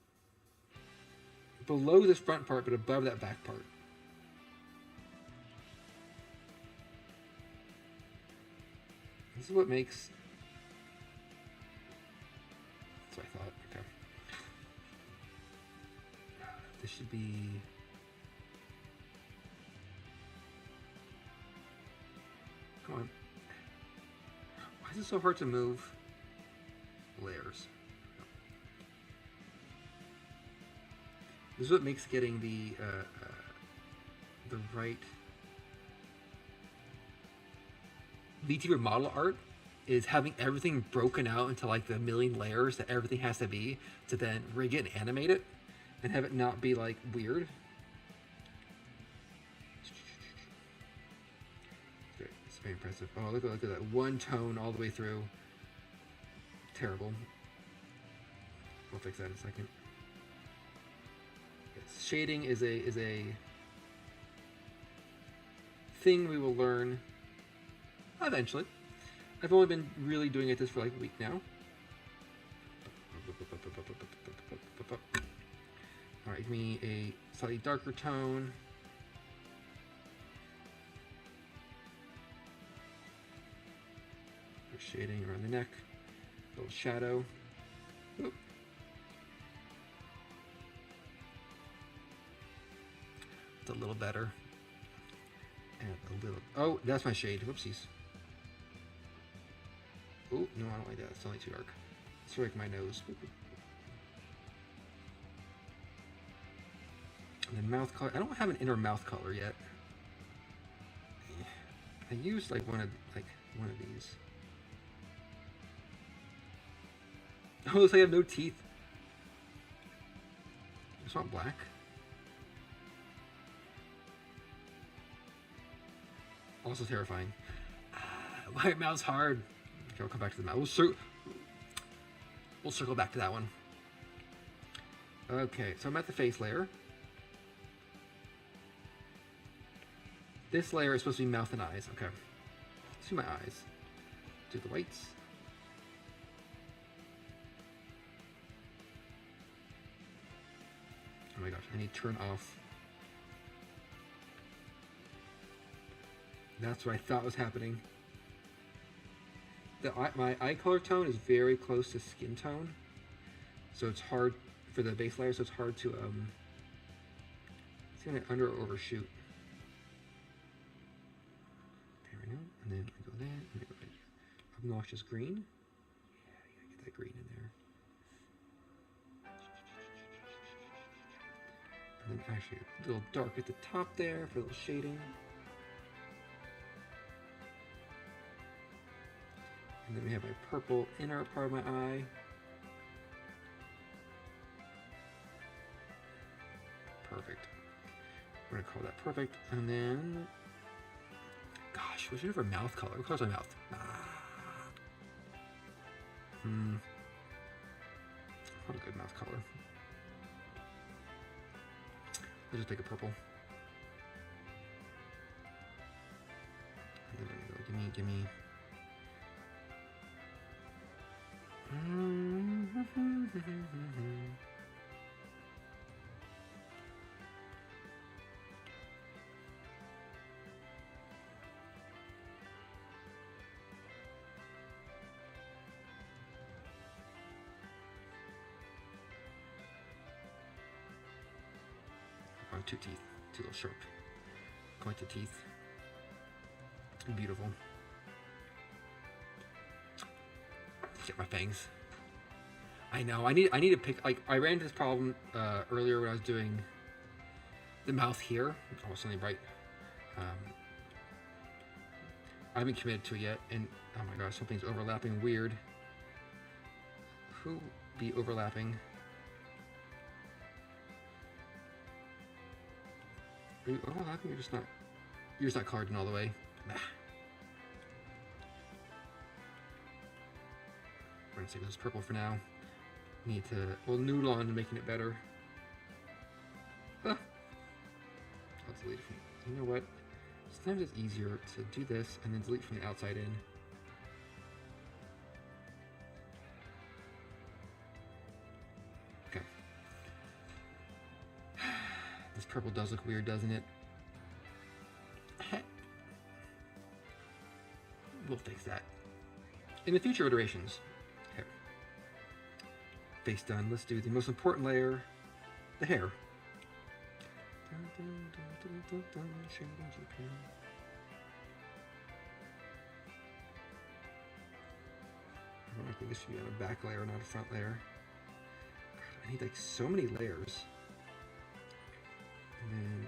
below this front part, but above that back part. This is what makes... That's what I thought. Okay. This should be... Come on. Why is it so hard to move layers? This is what makes getting the right VTuber model art is having everything broken out into like the million layers that everything has to be to then rig it and animate it and have it not be like weird. It's very impressive. Oh, look at that one tone all the way through. Terrible. We'll fix that in a second. Yes, shading is a thing we will learn eventually. I've only been really doing it for like a week now. Alright, give me a slightly darker tone. Shading around the neck. A little shadow. Oop. It's a little better. And a little... Oh, that's my shade. Whoopsies. Oh, no, I don't like that. It's only too dark. Let's like my nose. And then mouth color. I don't have an inner mouth color yet. I used like one of these. Oh, looks like I have no teeth. I just want black. Also terrifying. My mouth's hard. Okay, we'll come back to the mouth. We'll circle back to that one. Okay, so I'm at the face layer. This layer is supposed to be mouth and eyes. Okay. Let's do my eyes. Do the whites. Oh my gosh, I need to turn off. That's what I thought was happening. My eye color tone is very close to skin tone, so it's hard for the base layer. So it's hard to it's gonna under or overshoot. There we go, and then I go there, and I go right here. Obnoxious green. Yeah, you gotta get that green in there. And then actually a little dark at the top there for a little shading. And then we have my purple inner part of my eye. Perfect. We're gonna call that perfect. And then, gosh, what's your mouth color? What color's my mouth? Not a good mouth color. Let's just pick a purple. And then there we go. Give me. Oh, two teeth, two little sharp pointed teeth. Beautiful. Get my fangs. I know. I need to pick. Like I ran into this problem earlier when I was doing the mouth here. Oh, something bright. I haven't committed to it yet, and oh my gosh, something's overlapping weird. Who be overlapping? Are you overlapping? You're just not colored in all the way. Nah. We're gonna save this purple for now. Need to, we'll noodle on to making it better. I'll delete it from, you know what? Sometimes it's easier to do this and then delete from the outside in. Okay. This purple does look weird, doesn't it? We'll fix that. In the future iterations. Okay. Face done. Let's do the most important layer, the hair. I think this should be on a back layer, not a front layer. God, I need like so many layers. And then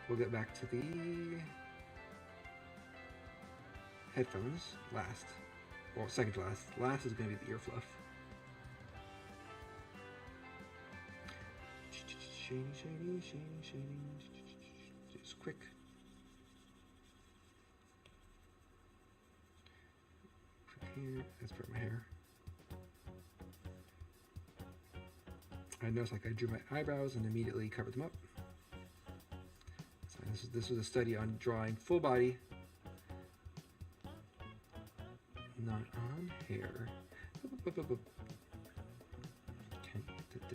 we'll get back to the headphones last. Well, second to last. Last is going to be the ear fluff. Shady, shady, shady, shady. Just quick. Here, that's part of my hair. I noticed like I drew my eyebrows and immediately covered them up. So this was a study on drawing full body, not on hair. Okay. Get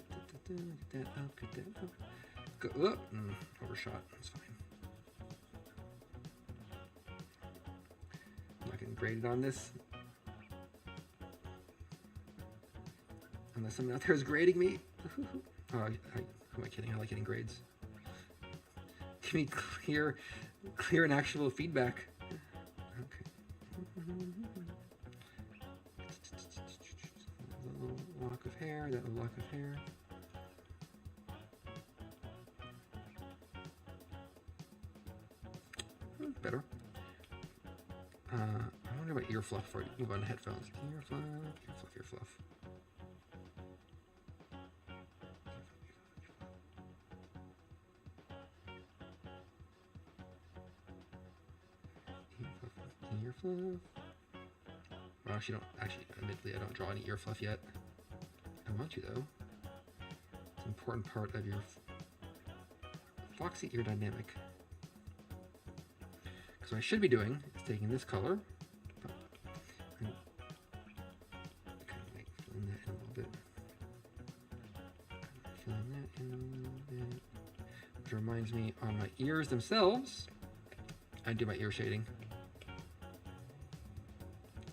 that up, get that up. Go, overshot, that's fine. I'm not getting graded on this. Unless someone out there is grading me. Oh, who am I kidding? I like getting grades. Give me clear and actual feedback. Okay. That little lock of hair, that little lock of hair. Better. I wonder about ear fluff before I move on to headphones. Ear fluff, ear fluff, ear fluff. Ear fluff. Well, actually, admittedly, I don't draw any ear fluff yet. I want to, though. It's an important part of your Foxy ear dynamic. So what I should be doing is taking this color and kind of like filling that in a little bit. Filling that in a little bit. Which reminds me, on my ears themselves, I do my ear shading.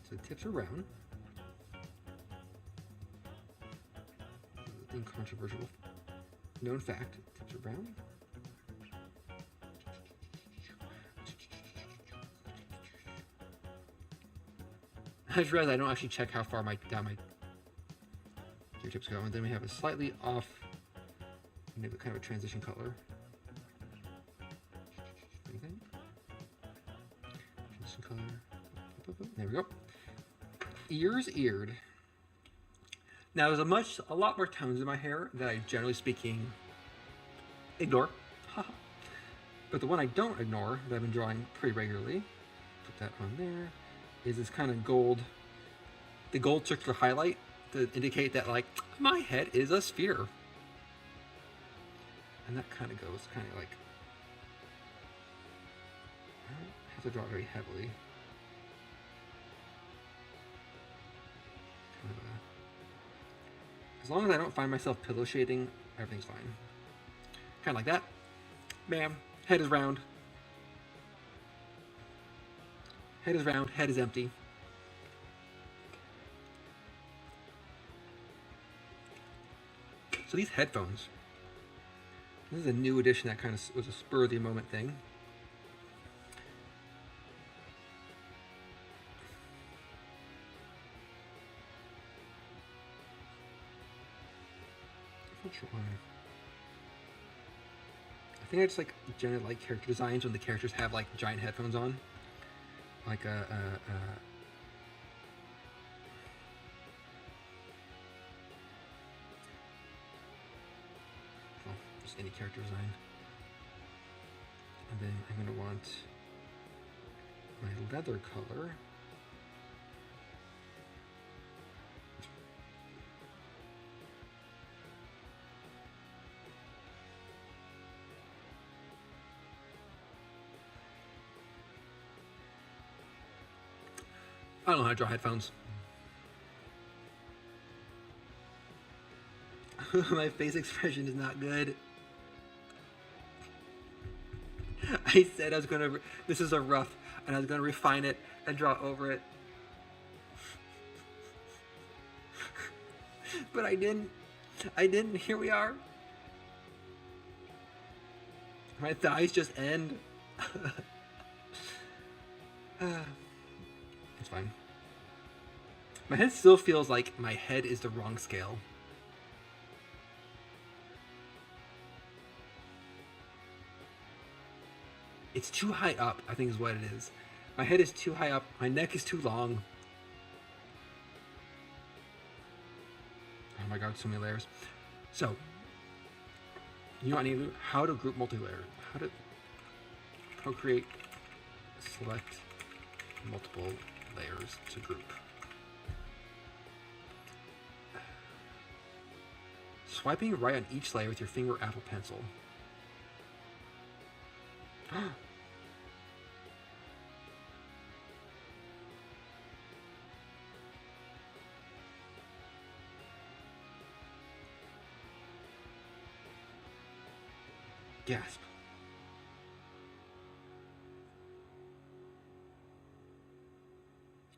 So the tips are round. Incontrovertible known fact, tips are round. I just realized I don't actually check how far down my gear tips go. And then we have a slightly off, maybe kind of a transition color. Anything? Transition color. There we go. Ears eared. Now there's a lot more tones in my hair that I, generally speaking, ignore. But the one I don't ignore, that I've been drawing pretty regularly, put that on there, is this kind of gold, the gold circular highlight to indicate that, like, my head is a sphere. And that kind of goes kind of like, I have to draw it very heavily. As long as I don't find myself pillow shading, everything's fine. Kind of like that. Bam. Head is round. Head is round. Head is empty. So these headphones. This is a new addition that kind of was a spur of the moment thing. I'm not sure why. I think I just like generally like character designs when the characters have like giant headphones on, like well, just any character design. And then I'm gonna want my leather color. I don't know how to draw headphones. My face expression is not good. I said I was gonna, this is a rough, and I was gonna refine it and draw over it. But I didn't. Here we are. My thighs just end. It's fine. My head still feels like my head is the wrong scale. It's too high up, I think is what it is. My head is too high up. My neck is too long. Oh my god, so many layers. So, you know what I need to do? How to group multi-layer. How to procreate, select multiple layers to group. Swiping right on each layer with your finger or Apple Pencil. Gasp.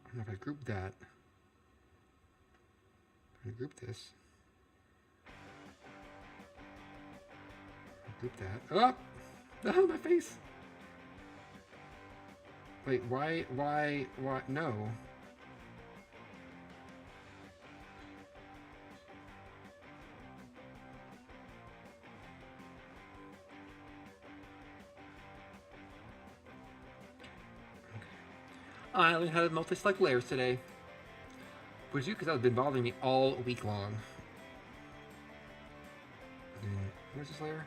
I don't know if I group that. I group this. I group that. Oh! Oh, my face! Wait, why, no. I learned how to multi-select layers today. Would you? Because that has been bothering me all week long. Where's this layer?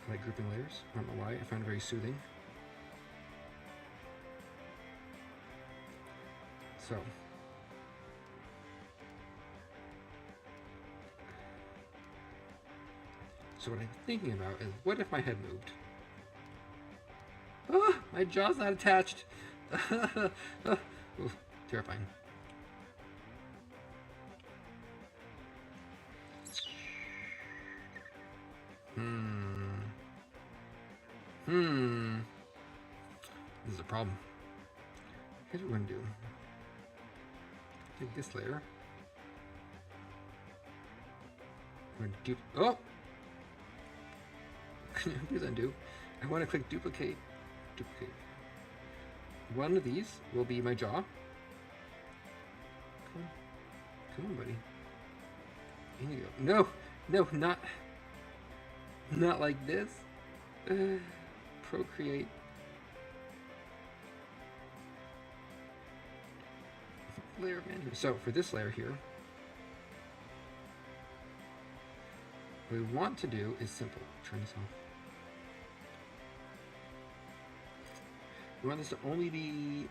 I like grouping layers. I don't know why. I find it very soothing. So. So what I'm thinking about is, what if my head moved? Ah, my jaw's not attached. Ooh, terrifying. This is a problem. Here's what we're gonna do. Take this layer. We're gonna do. Oh! Please undo. I want to click duplicate. Duplicate. One of these will be my jaw. Come on. Come on, buddy. In you go. No, not like this. Procreate. Layer menu. So for this layer here, what we want to do is simple. Turn this off. We want this to only be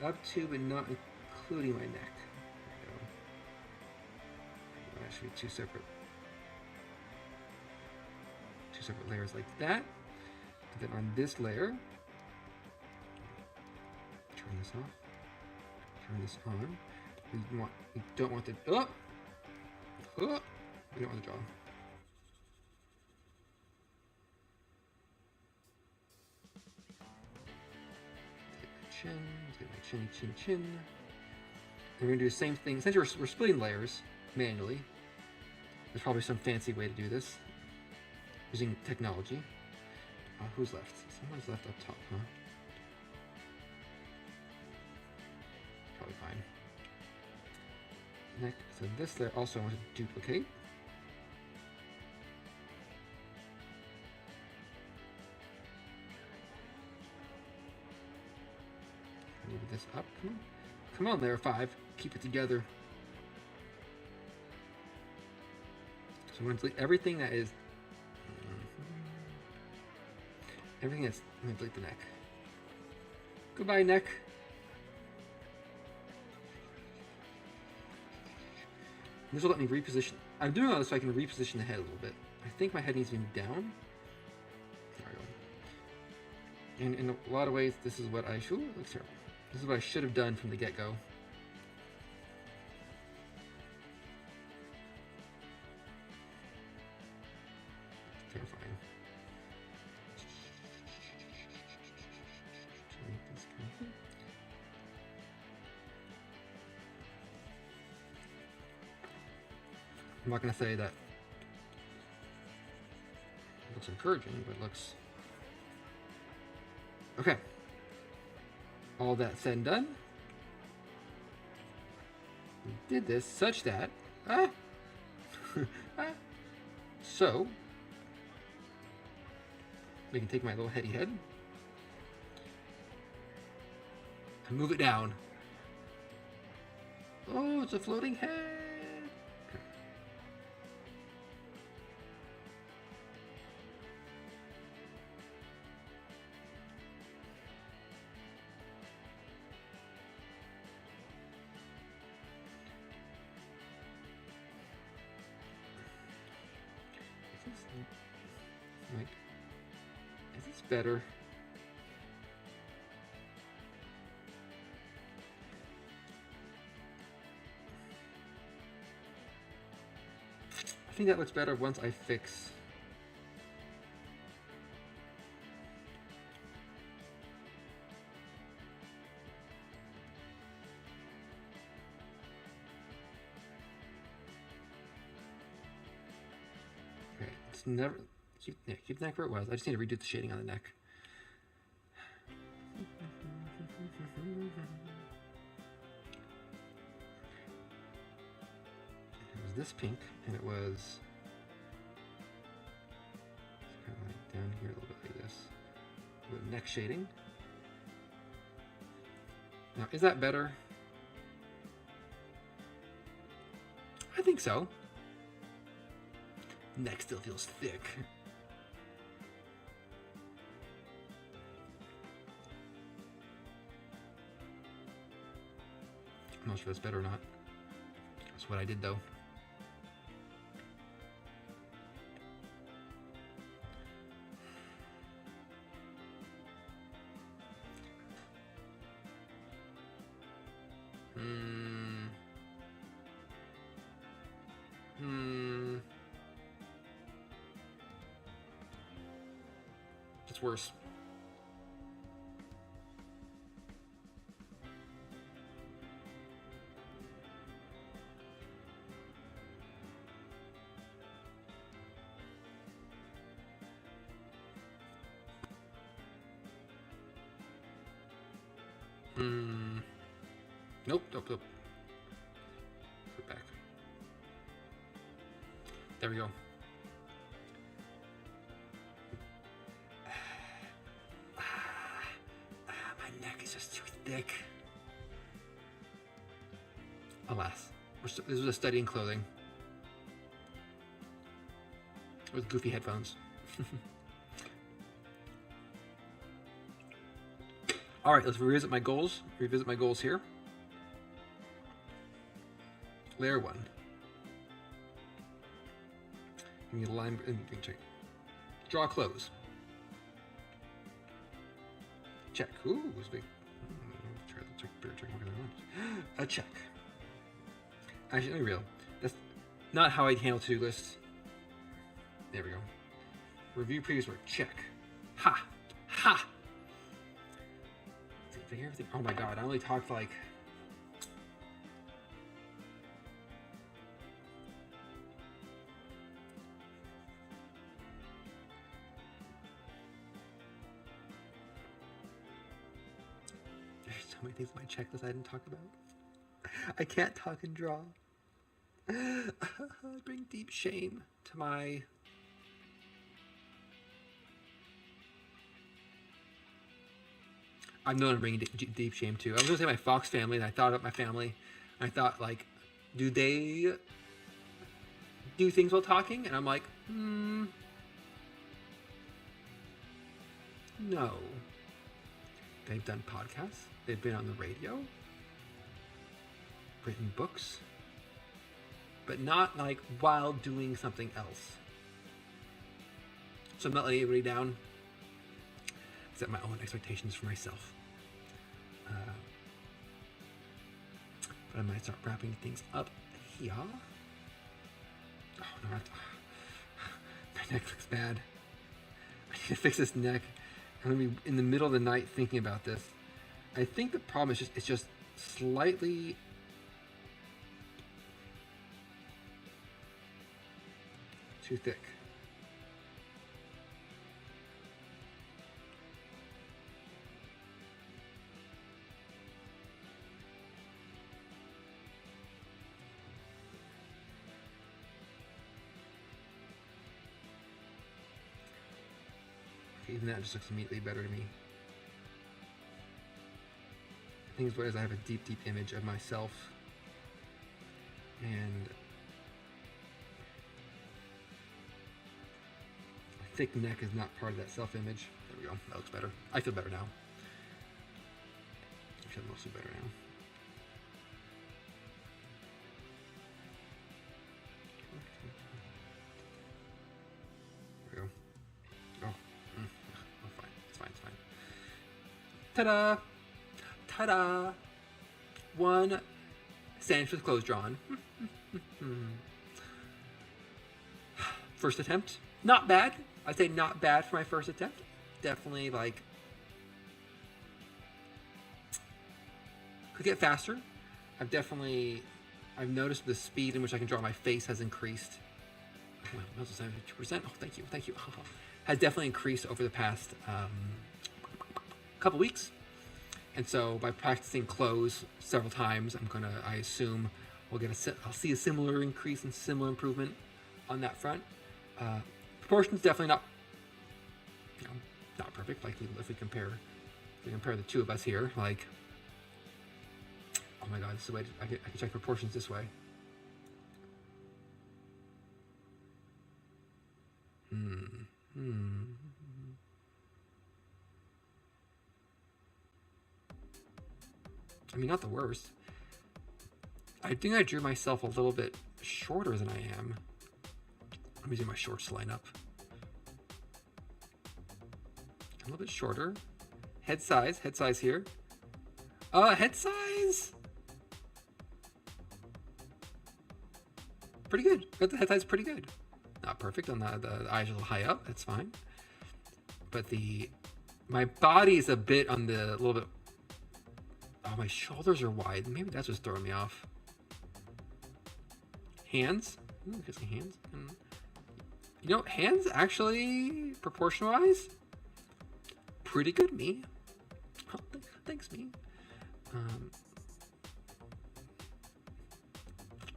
up to but not including my neck. There we go. That should be two separate layers like that. And then on this layer, turn this off. Turn this on. We don't want the we don't want the jaw. Take my chin. And we're gonna do the same thing. Since we're splitting layers manually, there's probably some fancy way to do this using technology. Who's left? Someone's left up top, huh? Probably fine. Next, so this layer also I want to duplicate. Move this up. Come on, layer 5. Keep it together. So I'm going to delete everything that is. Everything that's. I'm going to delete the neck. Goodbye, neck. This will let me reposition. I'm doing all this so I can reposition the head a little bit. I think my head needs to be down. There we go. And in a lot of ways, this is what I should. Looks terrible. This is what I should have done from the get-go. Terrifying. I'm not going to say that it looks encouraging, but it looks... Okay. All that said and done, we did this such that... So, we can take my little heady head and move it down. Oh, it's a floating head! Like, is this better? I think that looks better once I fix. Okay, it's never. Keep the neck where it was. I just need to redo the shading on the neck. It was this pink, and it was kind of like down here a little bit like this. With neck shading. Now, is that better? I think so. Neck still feels thick. I'm not sure if that's better or not. That's what I did though. It's worse. Nope, nope, nope. Put it back. There we go. My neck is just too thick. Alas, this was a study in clothing with goofy headphones. All right, let's revisit my goals. Revisit my goals here. Layer 1. Give me a line and check. Draw close. Check. Ooh, it was big. A check. Actually, let me real. That's not how I'd handle to-do lists. There we go. Review previous work. Check. Ha! Ha! Everything. Oh my god, I only talked like... There's so many things on my checklist I didn't talk about. I can't talk and draw. I bring deep shame to my... I'm known to bring deep shame too. I was gonna say my Fox family, and I thought about my family. And I thought, like, do they do things while talking? And I'm like, no. They've done podcasts. They've been on the radio. Written books. But not, like, while doing something else. So I'm not letting anybody down. Set my own expectations for myself. But I might start wrapping things up here. Oh no, my neck looks bad. I need to fix this neck. I'm gonna be in the middle of the night thinking about this. I think the problem is it's just slightly too thick. Even that just looks immediately better to me. The thing is, what is, I have a deep, deep image of myself, and a thick neck is not part of that self-image. There we go. That looks better. I feel better now. I feel mostly better now. There we go. Oh. Fine. It's fine. It's fine. Ta-da! Ta-da! One sandwich with clothes drawn. First attempt. Not bad. I'd say not bad for my first attempt. Definitely, like, could get faster. I've noticed the speed in which I can draw my face has increased. Well, that was 72%. Oh, thank you. Has definitely increased over the past couple weeks. And so by practicing close several times, I assume I'll see a similar increase and similar improvement on that front. Proportions definitely not perfect. Like if we compare the two of us here, like, oh my god, this is the way I can check proportions this way. I mean, not the worst. I think I drew myself a little bit shorter than I am. Let me do my shorts to line up. A little bit shorter. Head size here. Head size. Pretty good. The head size is pretty good. Not perfect on the eyes are a little high up. That's fine. But my body is a bit on the little bit. Oh, my shoulders are wide. Maybe that's what's throwing me off. Hands. Ooh, get some hands. Hands actually, proportion-wise, pretty good, me. Oh, thanks, me.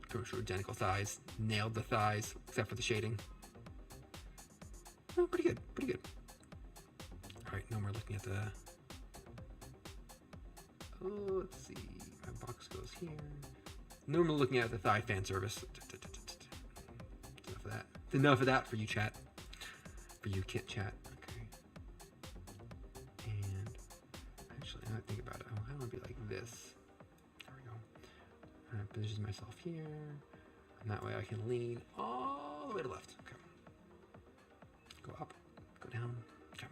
Pretty sure identical thighs. Nailed the thighs, except for the shading. Oh, pretty good, pretty good. All right, now we're looking at the... Oh, let's see. My box goes here. Normally looking at the thigh fan service. Enough of that. Enough of that for you, chat. For you, kit chat. Okay. And actually, now I think about it, I want to be like this. There we go. I position myself here, and that way I can lean all the way to the left. Okay. Go up, go down. Okay.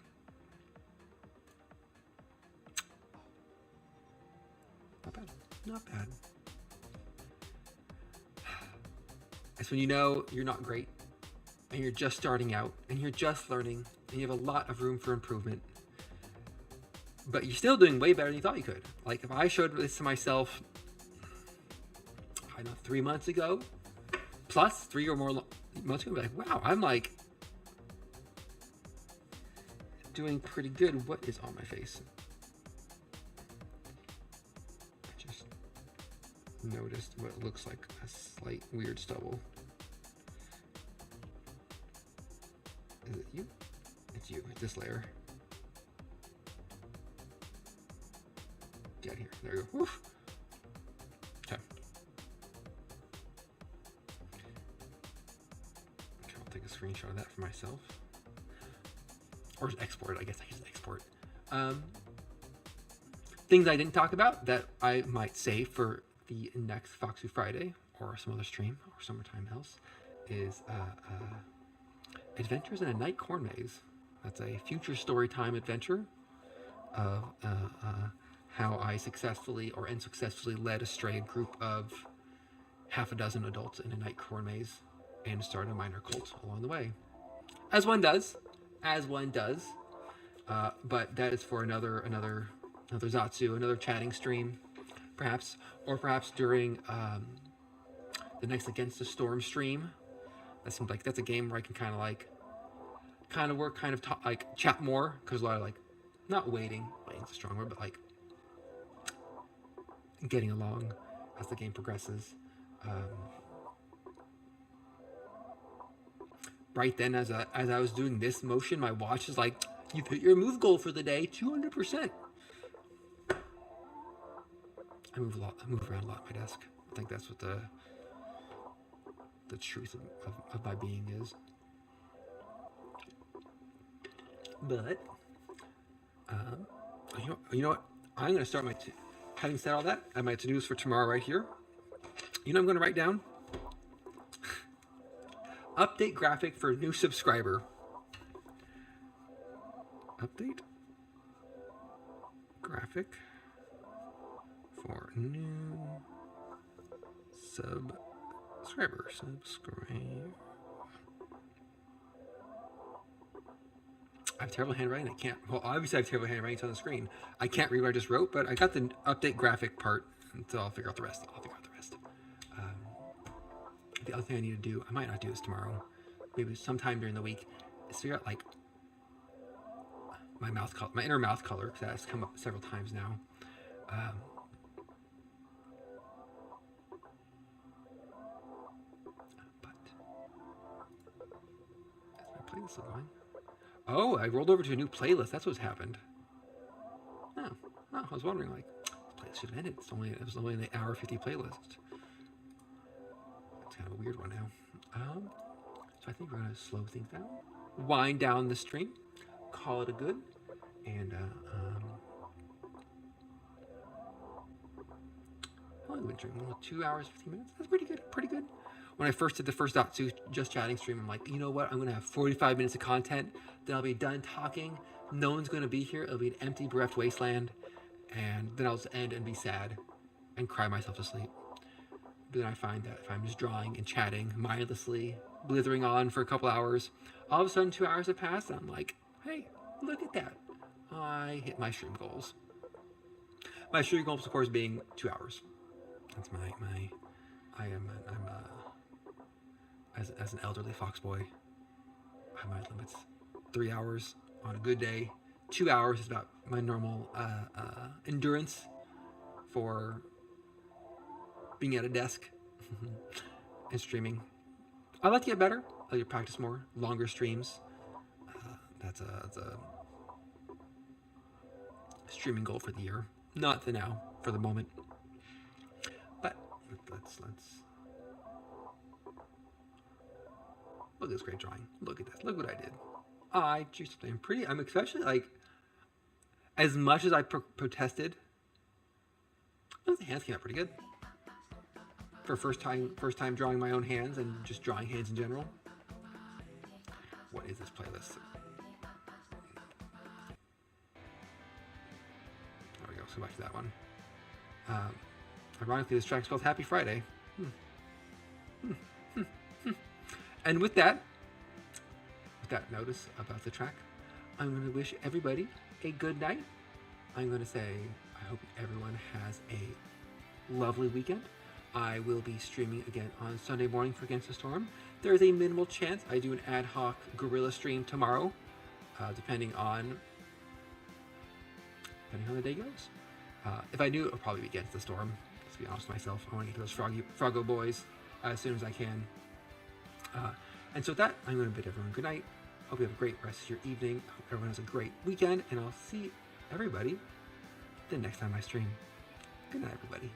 Not bad. Not bad. It's when you know you're not great, and you're just starting out, and you're just learning, and you have a lot of room for improvement, but you're still doing way better than you thought you could. Like, if I showed this to myself, I don't know, 3 months ago, plus 3 or more months ago, I'd be like, wow, I'm like doing pretty good. What is on my face? I just noticed what looks like a slight weird stubble. Is it you? It's you. It's this layer. Get here. There you go. Woof. Okay. Okay, I'll take a screenshot of that for myself. Or just export it. I guess I can just export. Things I didn't talk about that I might save for the next Foxtsu Friday or some other stream or summertime else is Adventures in a Night Corn Maze. That's a future story time adventure of how I successfully or unsuccessfully led astray a group of half a dozen adults in a night corn maze and started a minor cult along the way. As one does. But that is for another Zatsu, another chatting stream, perhaps, or perhaps during the next Against the Storm stream. That seems like that's a game where I can kind of work, like chat more, because a lot of like, not waiting's a strong word, but like getting along as the game progresses. Right then, as I was doing this motion, my watch is like, you've hit your move goal for the day, 200%. I move around a lot at my desk. I think that's what the truth of my being is. But you know what? I'm gonna start my having said all that, I have my to-dos for tomorrow right here. You know, I'm gonna write down update graphic for new subscriber. Update graphic for new subscriber. I have terrible handwriting. I can't. Well, obviously I have terrible handwriting. It's on the screen. I can't read what I just wrote, but I got the update graphic part, so I'll figure out the rest. The other thing I need to do, I might not do this tomorrow, maybe sometime during the week, is figure out like my mouth color, my inner mouth color, because that has come up several times now. But is my playlist still going? Oh, I rolled over to a new playlist. That's what's happened. Oh, I was wondering, like, this playlist should have ended. It was only an hour 50 playlist. It's kind of a weird one now. So I think we're gonna slow things down, wind down the stream, call it a good, and how long have we been streaming? 2 hours, 15 minutes. That's pretty good. When I first did the first Foxtsu just chatting stream, I'm like, you know what? I'm gonna have 45 minutes of content. Then I'll be done talking. No one's gonna be here. It'll be an empty, bereft wasteland, and then I'll just end and be sad and cry myself to sleep. But then I find that if I'm just drawing and chatting mindlessly, blithering on for a couple hours, all of a sudden 2 hours have passed, and I'm like, hey, look at that. I hit my stream goals. My stream goals, of course, being 2 hours. That's as an elderly fox boy, I have my limits. 3 hours on a good day. 2 hours is about my normal endurance for being at a desk and streaming. I'd like to get better. I'd like to practice more, longer streams. That's a streaming goal for the year. Not for now, for the moment. But let's look at this great drawing. Look at this. Look what I did. I drew something pretty. I'm especially like, as much as I protested, the hands came out pretty good. For first time drawing my own hands and just drawing hands in general. What is this playlist? There we go. So back to that one. Ironically, this track's called Happy Friday. And with that notice about the track, I'm going to wish everybody a good night. I'm going to say I hope everyone has a lovely weekend. I will be streaming again on Sunday morning for Against the Storm. There is a minimal chance I do an ad hoc guerrilla stream tomorrow, depending on how the day goes. If I knew, it would probably be Against the Storm. Let's be honest with myself. I want to get to those Froggo boys as soon as I can. And so with that, I'm going to bid everyone good night. Hope you have a great rest of your evening. Hope everyone has a great weekend, and I'll see everybody the next time I stream. Good night, everybody.